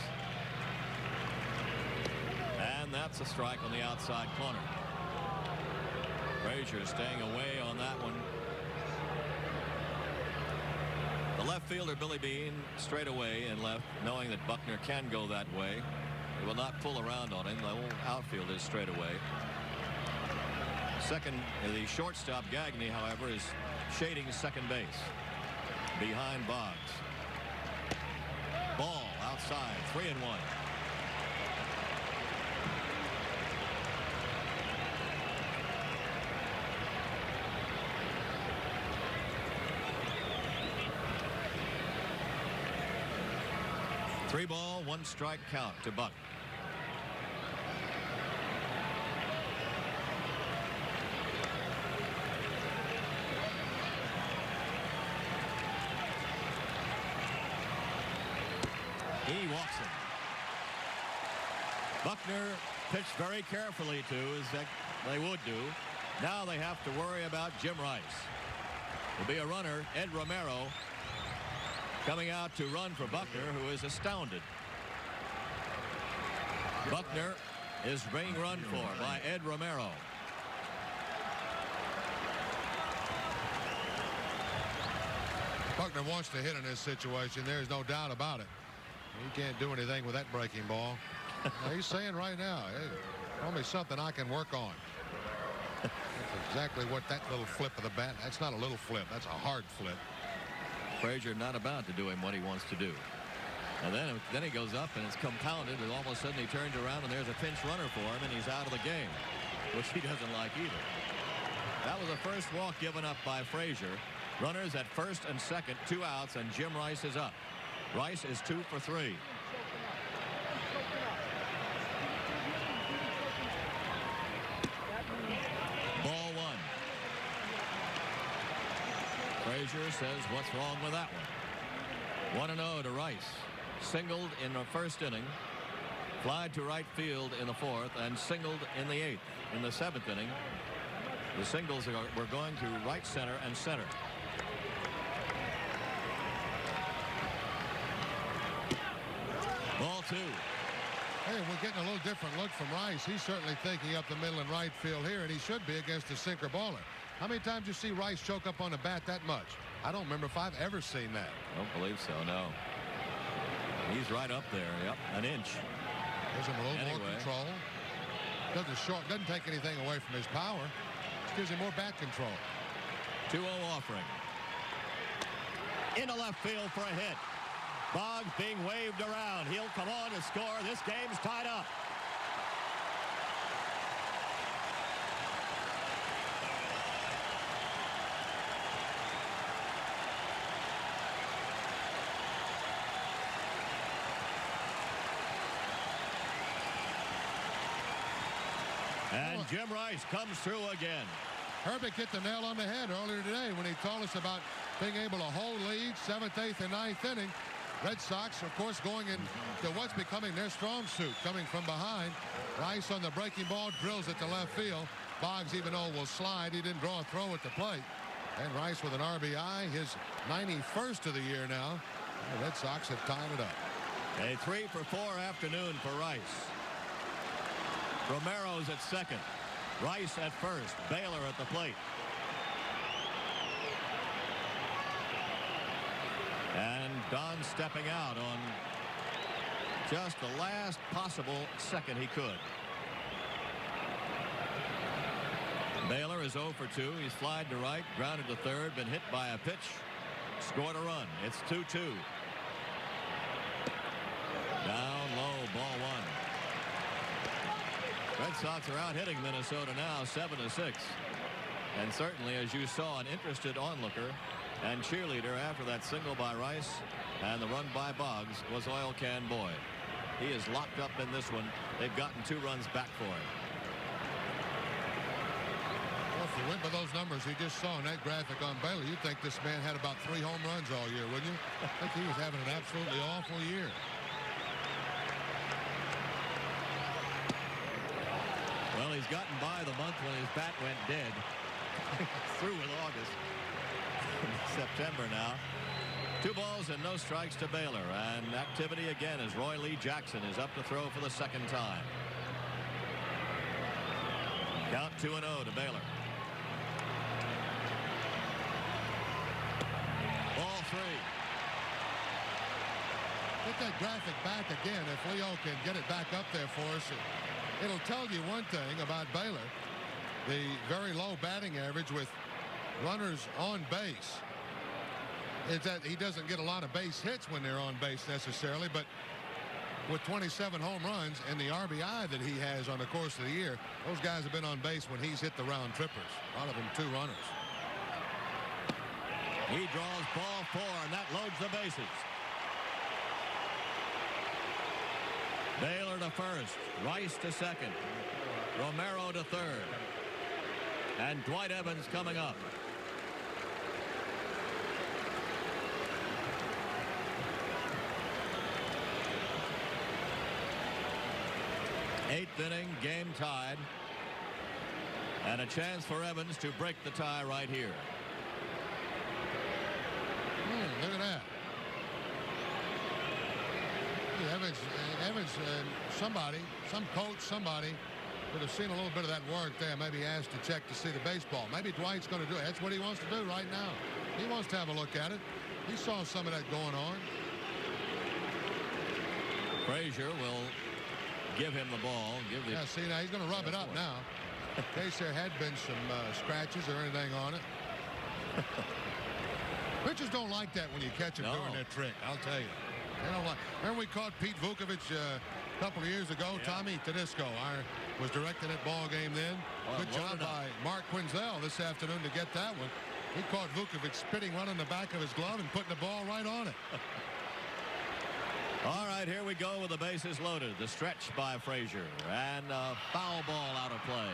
And that's a strike on the outside corner. Frazier staying away on that one. The left fielder, Billy Beane, straight away and left, knowing that Buckner can go that way. He will not pull around on him. The whole outfield is straight away. Second, the shortstop, Gagne, however, is shading second base behind Boggs. Ball outside, 3-1. Three ball, 1 strike count to Buck. He walks him. Buckner pitched very carefully to, as they would do. Now they have to worry about Jim Rice. There'll be a runner, Ed Romero, coming out to run for Buckner, who is astounded. Buckner is being run for by Ed Romero. Buckner wants to hit in this situation. There's no doubt about it. He can't do anything with that breaking ball. He's saying right now, hey, tell me something I can work on. That's exactly what that little flip of the bat, that's not a little flip, that's a hard flip. Frazier not about to do him what he wants to do. And then he goes up and it's compounded, and all of a sudden he turns around and there's a pinch runner for him and he's out of the game, which he doesn't like either. That was the first walk given up by Frazier. Runners at first and second, 2 outs, and Jim Rice is up. Rice is 2 for 3. Ball 1. Frazier says, what's wrong with that one? 1-0 to Rice. Singled in the first inning, flied to right field in the 4th, and singled in the 8th. In the 7th inning, the singles were going to right center and center. Hey, we're getting a little different look from Rice. He's certainly thinking up the middle and right field here, and he should be against a sinker baller. How many times do you see Rice choke up on the bat that much? I don't remember if I've ever seen that. I don't believe so, no. He's right up there, yep, an inch. Gives him a little more control. Doesn't take anything away from his power. Just gives him more bat control. 2-0 offering. Into left field for a hit. Boggs being waved around. He'll come on to score. This game's tied up. And Jim Rice comes through again. Herbig hit the nail on the head earlier today when he told us about being able to hold leads, 7th, 8th, and 9th inning. Red Sox, of course, going into what's becoming their strong suit, coming from behind. Rice on the breaking ball, drills it to left field. Boggs, even though will slide, he didn't draw a throw at the plate. And Rice with an RBI, his 91st of the year now. The Red Sox have tied it up. A 3-for-4 afternoon for Rice. Romero's at second. Rice at first. Baylor at the plate. And Don stepping out on just the last possible second he could. Baylor is 0 for 2. He's flied to right, grounded to third, been hit by a pitch, scored a run. It's 2-2. Down low, ball 1. Red Sox are out hitting Minnesota now 7-6. And certainly, as you saw, an interested onlooker and cheerleader after that single by Rice and the run by Boggs was Oil Can Boyd. He is locked up in this one. They've gotten 2 runs back for him. Well, if you went by those numbers he just saw in that graphic on Baylor, you'd think this man had about 3 home runs all year, wouldn't you? I think he was having an absolutely awful year. Well, he's gotten by the month when his bat went dead. Through with August. September now. 2 balls and no strikes to Baylor. And activity again as Roy Lee Jackson is up to throw for the second time. Count 2-0 to Baylor. Ball 3. Get that graphic back again. If Leo can get it back up there for us, it'll tell you one thing about Baylor. The very low batting average with runners on base is that he doesn't get a lot of base hits when they're on base necessarily, but with 27 home runs and the RBI that he has on the course of the year, those guys have been on base when he's hit the round trippers. A lot of them 2 runners. He draws ball 4, and that loads the bases. Baylor to first, Rice to second, Romero to third, and Dwight Evans coming up. Eighth inning, game tied, and a chance for Evans to break the tie right here. Look at that. Evans, somebody, some coach, somebody could have seen a little bit of that work there. Maybe asked to check to see the baseball. Maybe Dwight's going to do it. That's what he wants to do right now. He wants to have a look at it. He saw some of that going on. Frazier will give him the ball. Yeah, see, now he's going to rub it up now. In case there had been some scratches or anything on it. Pitchers don't like that when you catch them doing their trick, I'll tell you. They don't like. Remember we caught Pete Vukovich a couple of years ago? Yeah. Tommy Tedesco was directing that ball game then. Well, good job by Mark Quinzel this afternoon to get that one. He caught Vukovich spitting one in the back of his glove and putting the ball right on it. All right, here we go with the bases loaded. The stretch by Frazier and a foul ball out of play.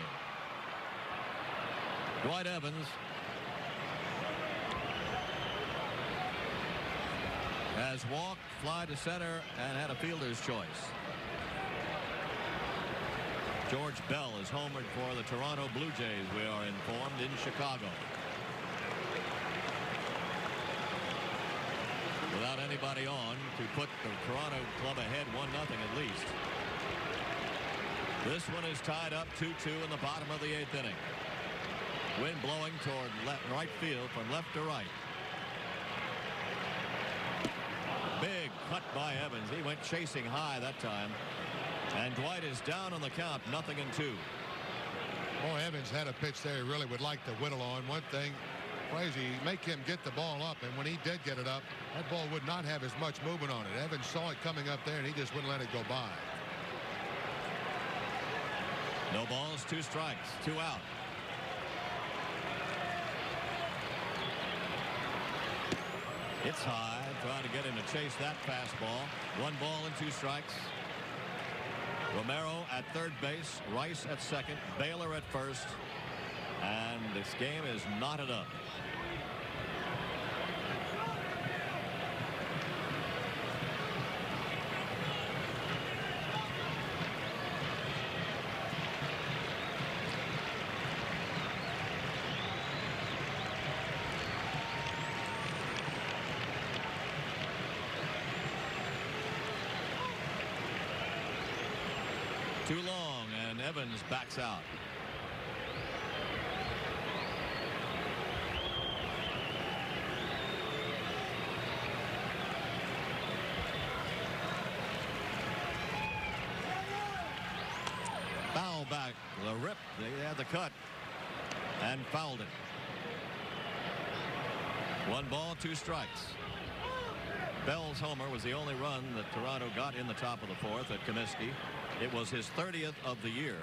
Dwight Evans has walked, fly to center, and had a fielder's choice. George Bell is homered for the Toronto Blue Jays, we are informed, in Chicago. Without anybody on to put the Toronto club ahead 1-0 at least. This one is tied up 2-2 in the bottom of the 8th inning. Wind blowing toward right field from left to right. Big cut by Evans. He went chasing high that time. And Dwight is down on the count, 0-2. Boy, Evans had a pitch there he really would like to whittle on. One thing, crazy, make him get the ball up, and when he did get it up, that ball would not have as much movement on it. Evans saw it coming up there, and he just wouldn't let it go by. No balls, 2 strikes, 2 out. It's high, trying to get him to chase that fastball. 1 ball and 2 strikes. Romero at third base, Rice at second, Baylor at first, and this game is knotted up. Too long, and Evans backs out. Foul back. The rip. They had the cut and fouled it. 1 ball, 2 strikes. Bell's homer was the only run that Toronto got in the top of the 4th at Comiskey. It was his 30th of the year.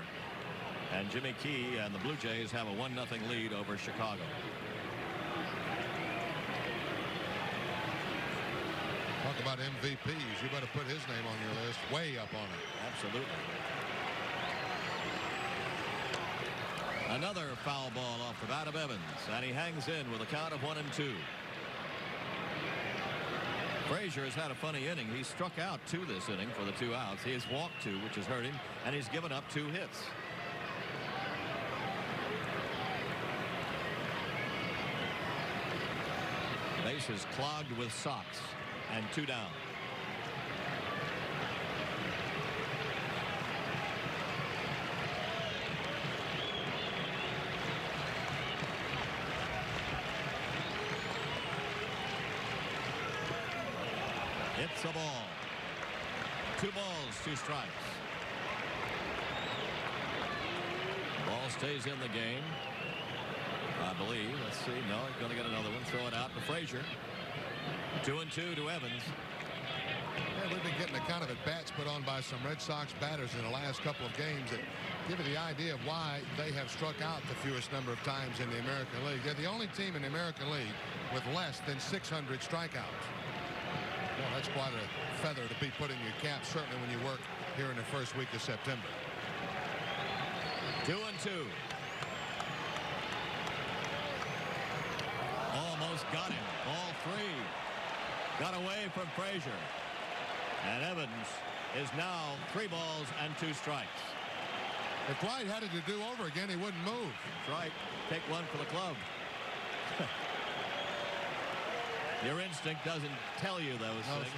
And Jimmy Key and the Blue Jays have a 1-0 lead over Chicago. Talk about MVPs. You better put his name on your list. Way up on it. Absolutely. Another foul ball off the bat of Evans. And he hangs in with a count of 1-2. Frazier has had a funny inning. He struck out 2 this inning for the 2 outs. He has walked 2, which has hurt him, and he's given up 2 hits. Base is clogged with Sox, and 2 down. It's a ball. 2 balls, 2 strikes. Ball stays in the game, I believe. Let's see. No, he's going to get another one. Throw it out to Frazier. 2-2 to Evans. Yeah, we've been getting the kind of at-bats put on by some Red Sox batters in the last couple of games that give you the idea of why they have struck out the fewest number of times in the American League. They're the only team in the American League with less than 600 strikeouts. Well, that's quite a feather to be put in your cap, certainly when you work here in the first week of September. 2-2. Almost got him. Ball 3. Got away from Frazier. And Evans is now 3 balls and 2 strikes. If Dwight had it to do over again, he wouldn't move. That's right. Take 1 for the club. Your instinct doesn't tell you those things.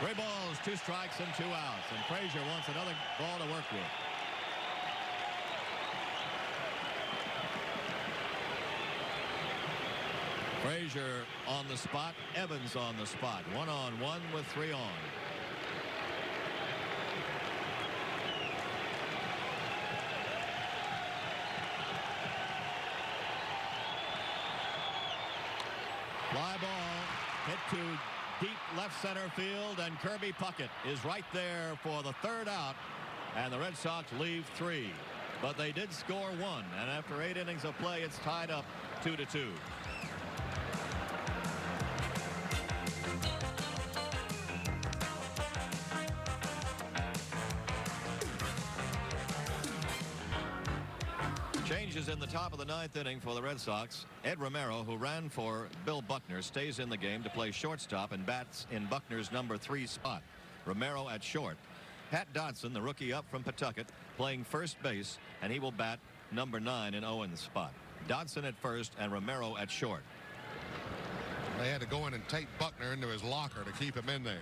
3 balls, 2 strikes, and 2 outs. And Frazier wants another ball to work with. Frazier on the spot, Evans on the spot. 1-on-1 with 3 on. Fly ball hit to deep left center field, and Kirby Puckett is right there for the 3rd out, and the Red Sox leave 3. But they did score 1, and after 8 innings of play, it's tied up 2-2. Changes in the top of the 9th inning for the Red Sox. Ed Romero, who ran for Bill Buckner, stays in the game to play shortstop and bats in Buckner's number 3 spot. Romero at short. Pat Dodson, the rookie up from Pawtucket, playing first base, and he will bat number 9 in Owens' spot. Dodson at first and Romero at short. They had to go in and take Buckner into his locker to keep him in there.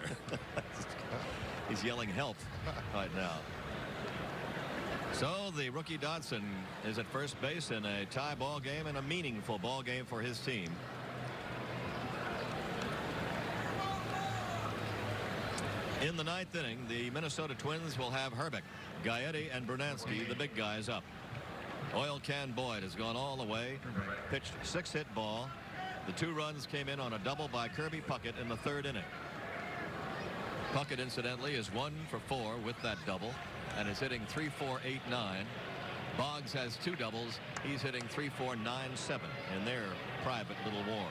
He's yelling help right now. So the rookie Dodson is at first base in a tie ball game and a meaningful ball game for his team. In the ninth inning, the Minnesota Twins will have Hrbek, Gaetti, and Brunansky, the big guys, up. Oil Can Boyd has gone all the way, pitched 6-hit ball. The 2 runs came in on a double by Kirby Puckett in the 3rd inning. Puckett, incidentally, is 1 for 4 with that double and is hitting 3.489. Boggs has 2 doubles. He's hitting 3.497 in their private little war.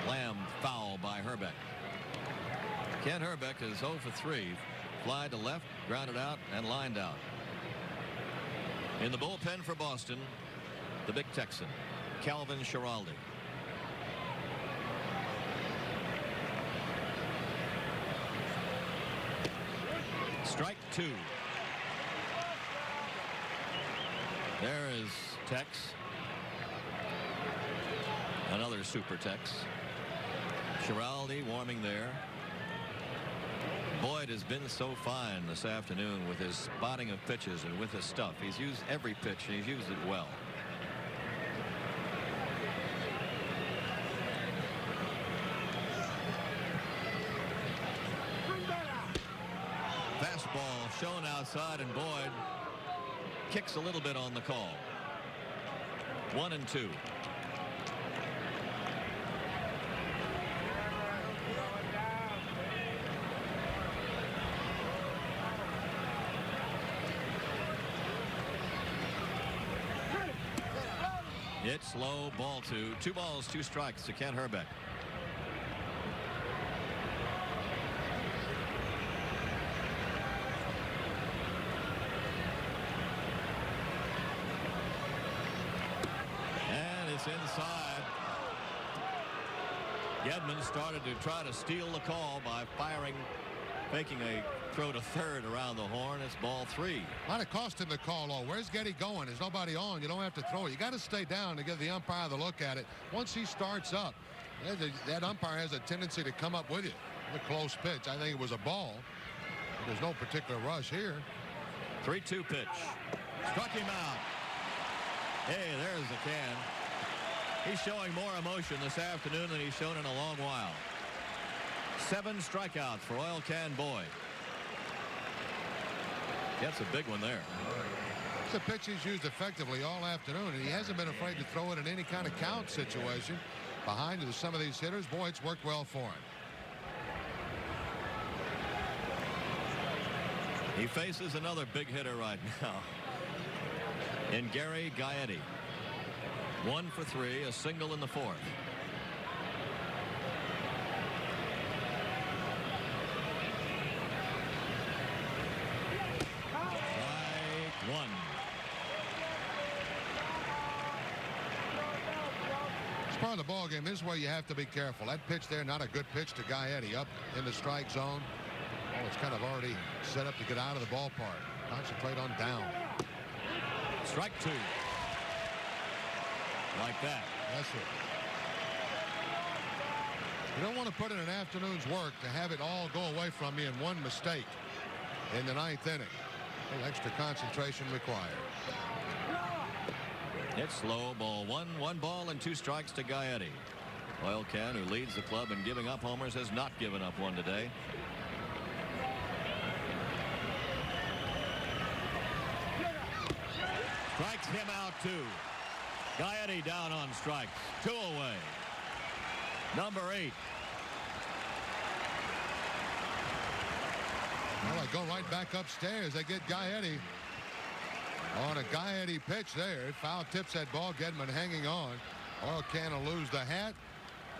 Slam foul by Hrbek. Ken Hrbek is 0 for 3. Fly to left, grounded out, and lined out. In the bullpen for Boston, the big Texan, Calvin Schiraldi. Strike 2. There is Tex. Another super Tex. Schiraldi warming there. Boyd has been so fine this afternoon with his spotting of pitches and with his stuff. He's used every pitch and he's used it well. Fastball shown outside, and Boyd kicks a little bit on the call. 1-2. It's low, ball 2. 2 balls, 2 strikes to Ken Hrbek. And it's inside. Gedman started to try to steal the call by faking a throw to third around the horn. It's ball 3. Might have cost him the call, though. Where's Getty going? There's nobody on. You don't have to throw it. You got to stay down to give the umpire the look at it. Once he starts up, that umpire has a tendency to come up with you. A close pitch. I think it was a ball. There's no particular rush here. 3-2 pitch. Struck him out. Hey, there's the Can. He's showing more emotion this afternoon than he's shown in a long while. 7 strikeouts for Oil Can Boyd. That's a big one there. It's a pitch he's used effectively all afternoon, and he hasn't been afraid to throw it in any kind of count situation. Behind some of these hitters, boy, it's worked well for him. He faces another big hitter right now in Gary Gaetti. 1 for 3, a single in the 4th. One. It's part of the ball game. This is where you have to be careful. That pitch there, not a good pitch to Gaetti up in the strike zone. Oh, it's kind of already set up to get out of the ballpark. Concentrate on down. Strike 2. Like that. That's it. You don't want to put in an afternoon's work to have it all go away from you in one mistake in the 9th inning. A little extra concentration required. It's low, ball 1. 1 ball and 2 strikes to Gaetti. Oil Can, who leads the club in giving up homers, has not given up one today. Strikes him out too. Gaetti down on strikes. 2 away. Number 8. Well, they go right back upstairs. They get Gaetti on a Gaetti pitch there. Foul tips that ball. Gedman hanging on. Oil Can will lose the hat.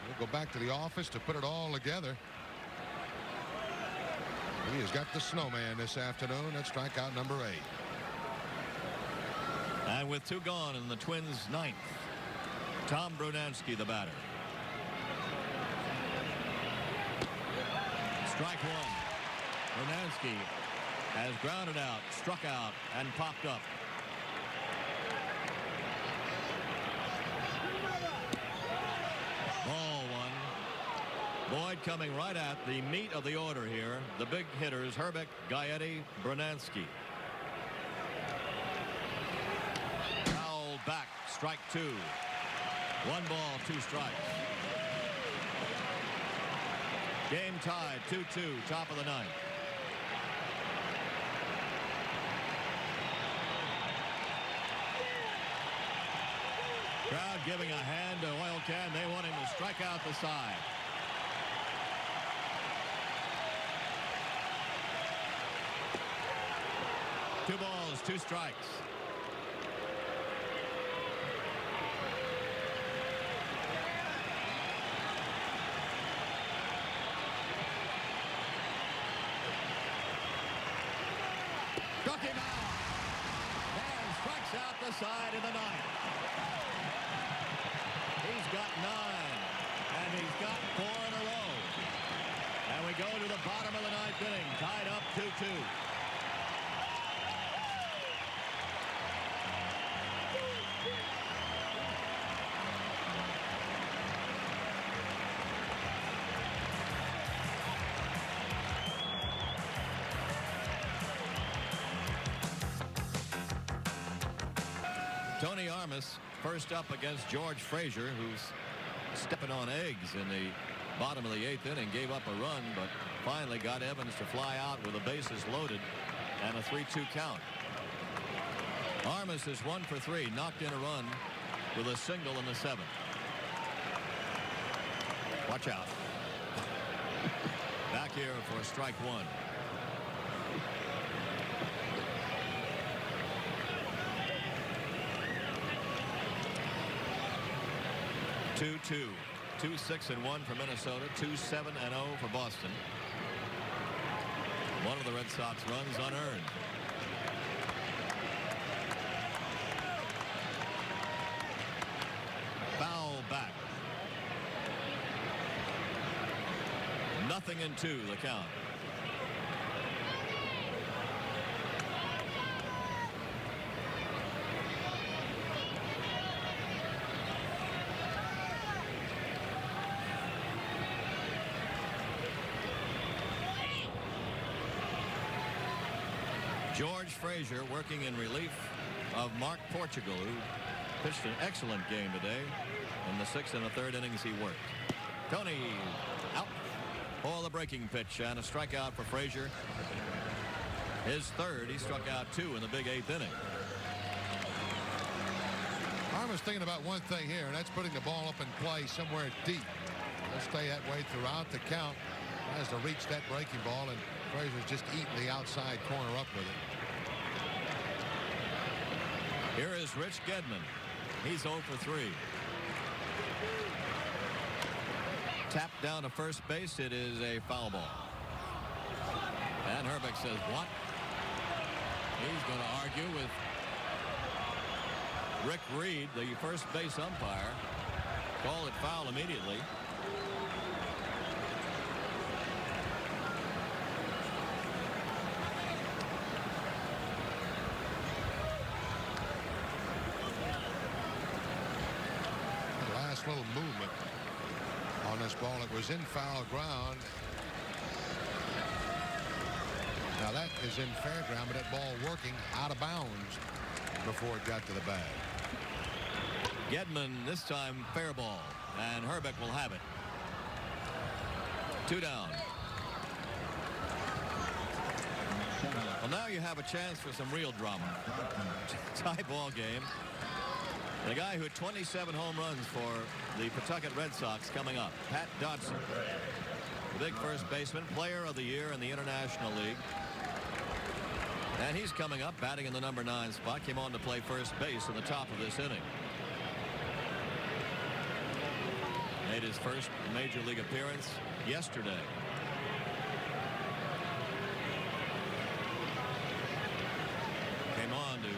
We'll go back to the office to put it all together. He has got the snowman this afternoon. That's strikeout number 8. And with 2 gone in the Twins' 9th, Tom Brunansky, the batter. Strike 1. Brunansky has grounded out, struck out, and popped up. Detroit coming right at the meat of the order here. The big hitters, Hrbek, Gaetti, Brunansky. Foul back, strike 2. 1 ball, 2 strikes. Game tied, 2-2, top of the 9th. Crowd giving a hand to Oil Can. They want him to strike out the side. Two balls, 2 strikes. Struck him out. And strikes out the side in the 9th. He's got 9, and he's got 4 in a row. And we go to the bottom of the 9th inning, tied up 2-2. Tony Armas first up against George Frazier, who's stepping on eggs in the bottom of the 8th inning. Gave up a run, but finally got Evans to fly out with the bases loaded and a 3-2 count. Armas is 1 for 3, knocked in a run with a single in the 7th. Watch out. Back here for strike 1. 2-2. 2-6-1 for Minnesota. 2-7-0 for Boston. One of the Red Sox runs unearned. Foul back. 0-2 the count. George Frazier working in relief of Mark Portugal, who pitched an excellent game today. In the 6th and 1/3 innings he worked. Tony out for the breaking pitch and a strikeout for Frazier. His 3rd. He struck out 2 in the big 8th inning. Armas thinking about one thing here, and that's putting the ball up in play somewhere deep. They'll stay that way throughout the count. Has to reach that breaking ball, and Frazier's just eating the outside corner up with it. Here is Rich Gedman. He's 0 for 3. Tapped down to first base. It is a foul ball. And Hrbek says, what? He's going to argue with Rick Reed, the first base umpire. Call it foul immediately. Little movement on this ball. It was in foul ground. Now that is in fair ground, but that ball working out of bounds before it got to the bag. Gedman this time fair ball, and Hrbek will have it. 2 down. Well, now you have a chance for some real drama. Tie ball game. The guy who had 27 home runs for the Pawtucket Red Sox coming up, Pat Dodson. The big first baseman, player of the year in the International League. And he's coming up, batting in the number 9 spot. Came on to play first base in the top of this inning. Made his first major league appearance yesterday. Came on to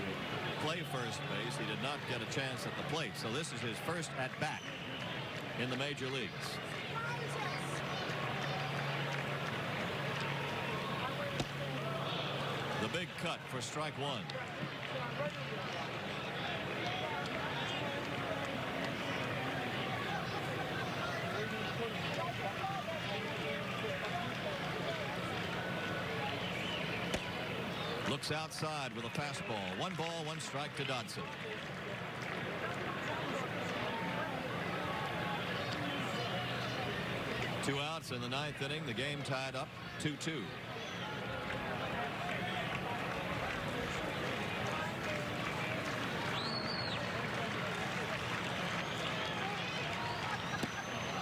play first base. He did not get a chance at the plate, so this is his first at bat in the major leagues. The big cut for strike 1. Looks outside with a fastball. 1 ball, 1 strike to Dodson. Two outs in the 9th inning. The game tied up 2-2.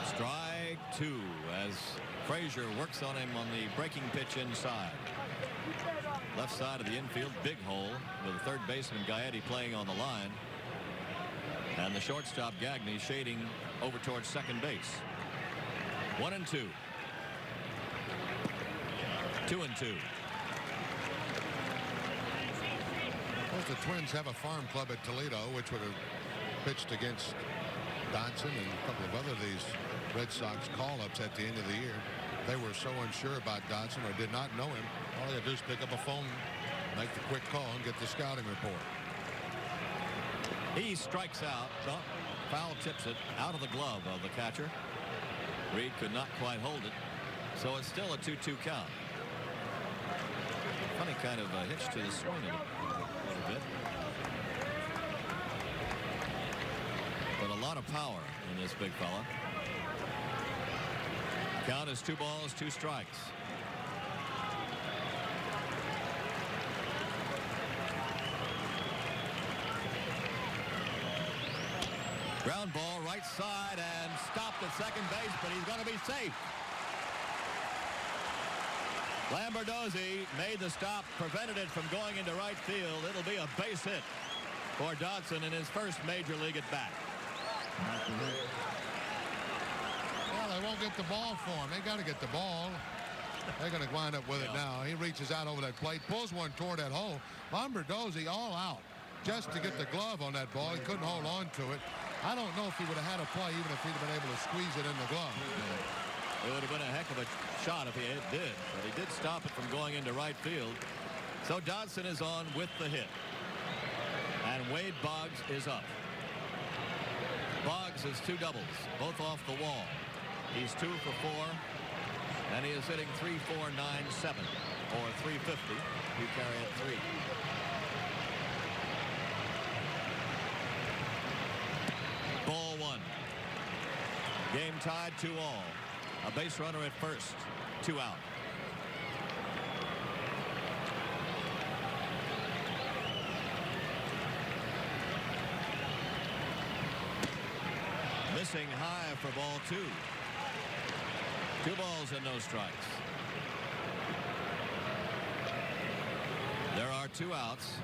Strike 2 as Frazier works on him on the breaking pitch inside. Left side of the infield, big hole with the third baseman Gaetti playing on the line. And the shortstop Gagne shading over towards second base. 1-2. 2-2. The Twins have a farm club at Toledo, which would have pitched against Dodson and a couple of other these Red Sox call-ups at the end of the year. They were so unsure about Dodson or did not know him. All they had to do is pick up a phone, make the quick call, and get the scouting report. He strikes out. Foul tips it out of the glove of the catcher. Reed could not quite hold it. So it's still a 2-2 count. Funny kind of a hitch to the swing a little bit. But a lot of power in this big fella. Count is 2 balls, 2 strikes. Ground ball right side and stopped at second base, but he's going to be safe. Lamberdosi made the stop, prevented it from going into right field. It'll be a base hit for Dodson in his first major league at bat. Well, they won't get the ball for him. They got to get the ball. They're going to wind up with it now. He reaches out over that plate, pulls one toward that hole. Lamberdosi all out just to get the glove on that ball. He couldn't hold on to it. I don't know if he would have had a play even if he'd have been able to squeeze it in the glove. It would have been a heck of a shot if he did, but he did stop it from going into right field. So Dodson is on with the hit. And Wade Boggs is up. Boggs has 2 doubles, both off the wall. He's 2 for 4, and he is hitting .349.7 or .350. You carry at 3. Ball 1. Game tied 2-2. A base runner at first. 2 out. Missing high for ball 2. 2 balls and no strikes. There are 2 outs.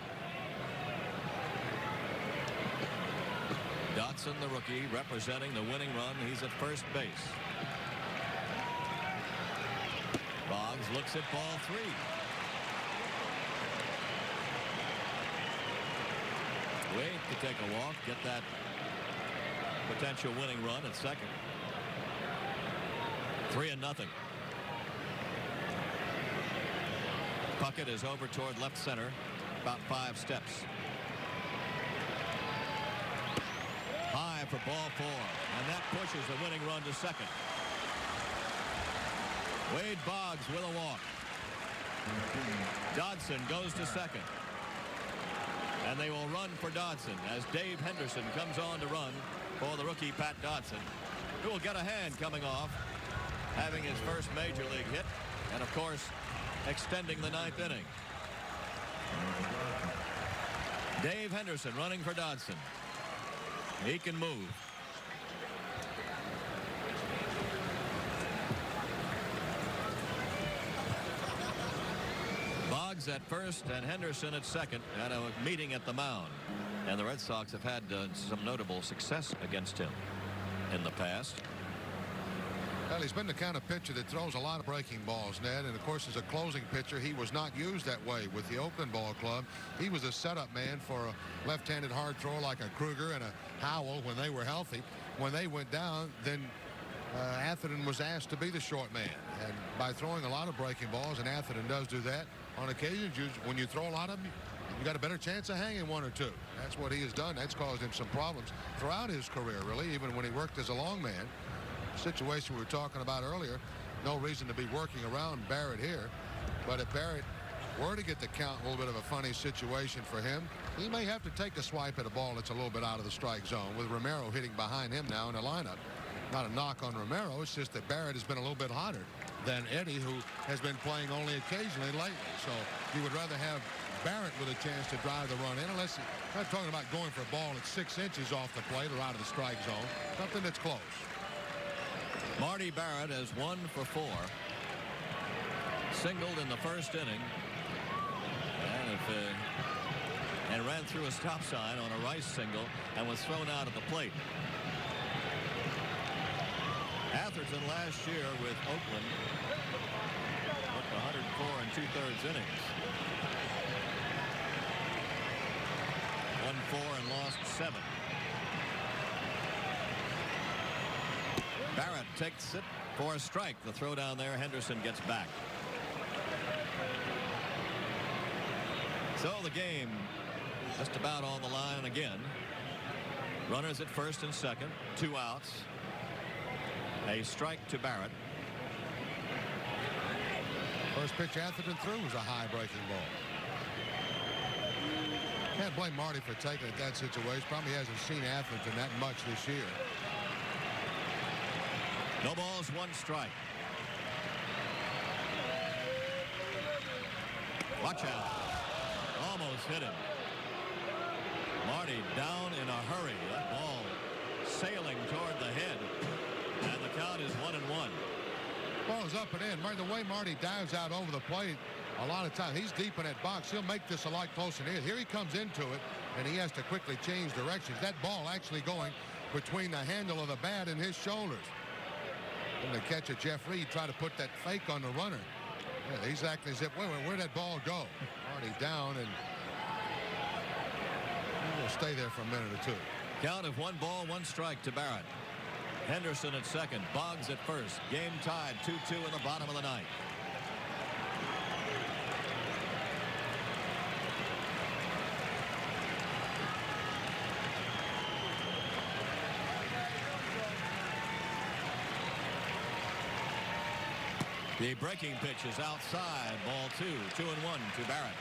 Dodson, the rookie, representing the winning run. He's at first base. Boggs looks at ball 3. Wade to take a walk, get that potential winning run at second. 3-0. Puckett is over toward left center, about 5 steps. High for ball 4, and that pushes the winning run to second. Wade Boggs with a walk. Dodson goes to second. And they will run for Dodson as Dave Henderson comes on to run for the rookie Pat Dodson, who will get a hand coming off, having his first major league hit, and of course extending the 9th inning. Dave Henderson running for Dodson. He can move. Boggs at first and Henderson at second at a meeting at the mound. And the Red Sox have had some notable success against him in the past. Well, he's been the kind of pitcher that throws a lot of breaking balls, Ned. And, of course, as a closing pitcher, he was not used that way with the Oakland Ball Club. He was a setup man for a left-handed hard thrower like a Kruger and a Howell when they were healthy. When they went down, then Atherton was asked to be the short man. And by throwing a lot of breaking balls, and Atherton does do that, on occasions, when you throw a lot of them, you got a better chance of hanging 1 or 2. That's what he has done. That's caused him some problems throughout his career, really, even when he worked as a long man. Situation we were talking about earlier, no reason to be working around Barrett here, but if Barrett were to get the count, a little bit of a funny situation for him. He may have to take a swipe at a ball that's a little bit out of the strike zone with Romero hitting behind him now in the lineup. Not a knock on Romero. It's just that Barrett has been a little bit hotter than Eddie, who has been playing only occasionally lately. So you would rather have Barrett with a chance to drive the run in, unless I'm not talking about going for a ball that's 6 inches off the plate or out of the strike zone. Something that's close. Marty Barrett has 1 for 4. Singled in the first inning. And ran through a stop sign on a Rice single and was thrown out at the plate. Atherton last year with Oakland looked 104 2/3 innings. Won 4 and lost 7. Barrett takes it for a strike. The throw down there. Henderson gets back. So the game just about on the line again. Runners at first and second. 2 outs. A strike to Barrett. First pitch Atherton threw was a high breaking ball. Can't blame Marty for taking it that situation. Probably hasn't seen Atherton that much this year. No balls, 1 strike. Watch out. Almost hit him. Marty down in a hurry. That ball sailing toward the head. And the count is 1-1. Ball is up and in. The way Marty dives out over the plate, a lot of times he's deep in that box. He'll make this a lot closer than it is. Here he comes into it, and he has to quickly change directions. That ball actually going between the handle of the bat and his shoulders. And the catcher, Jeff Reed, tried to put that fake on the runner. Yeah, he's acting as if, wait, where'd that ball go? Marty down, and he'll stay there for a minute or 2. Count of 1 ball, 1 strike to Barrett. Henderson at second. Boggs at first. Game tied 2-2 in the bottom of the 9th. The breaking pitch is outside. Ball 2. 2-1 to Barrett.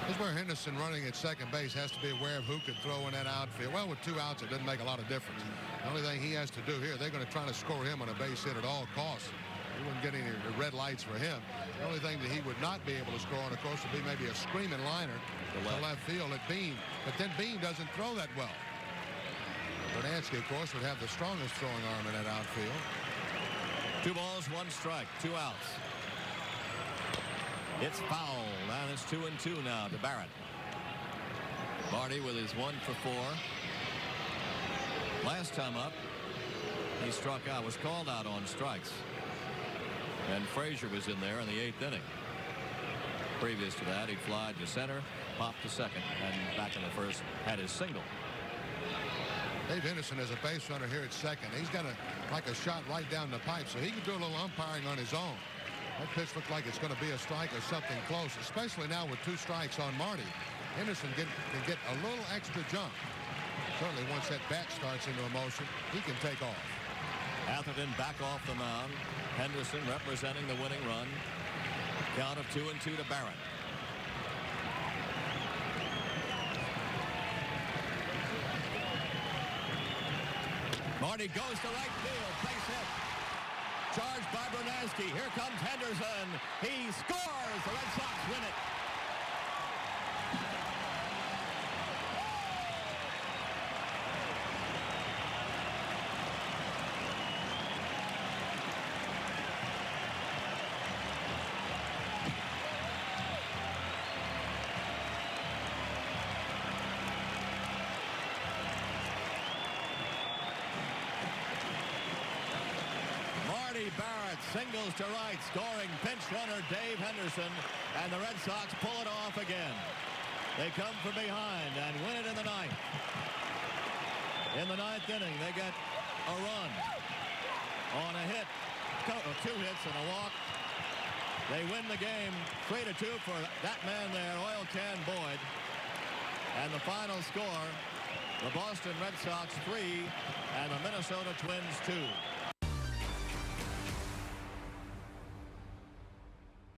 This is where Henderson, running at second base, has to be aware of who can throw in that outfield. Well, with 2 outs, it doesn't make a lot of difference. The only thing he has to do here, they're going to try to score him on a base hit at all costs. He wouldn't get any red lights for him. The only thing that he would not be able to score on, of course, would be maybe a screaming liner to left field at Bean. But then Bean doesn't throw that well. Bernansky, of course, would have the strongest throwing arm in that outfield. 2 balls, 1 strike, 2 outs. It's foul, and it's 2-2 now to Barrett. Marty with his 1 for 4. Last time up, he struck out, was called out on strikes. And Frazier was in there in the 8th inning. Previous to that, he'd fly to center, popped to second, and back in the first had his single. Dave Henderson is a base runner here at second. He's got like a shot right down the pipe, so he can do a little umpiring on his own. That pitch looked like it's going to be a strike or something close, especially now with 2 strikes on Marty. Henderson can get a little extra jump. Certainly once that bat starts into a motion, he can take off. Atherton back off the mound. Henderson representing the winning run. Count of 2-2 to Barrett. Marty goes to right field. Base hit. Charged by Bernansky. Here comes Henderson. He scores. The Red Sox win it. Barrett singles to right, scoring pinch runner Dave Henderson, and the Red Sox pull it off again. They come from behind and win it in the 9th. In the 9th inning, they get a run on a hit, 2 hits and a walk. They win the game 3-2 for that man there, Oil Can Boyd. And the final score, The Boston Red Sox 3 and the Minnesota Twins 2.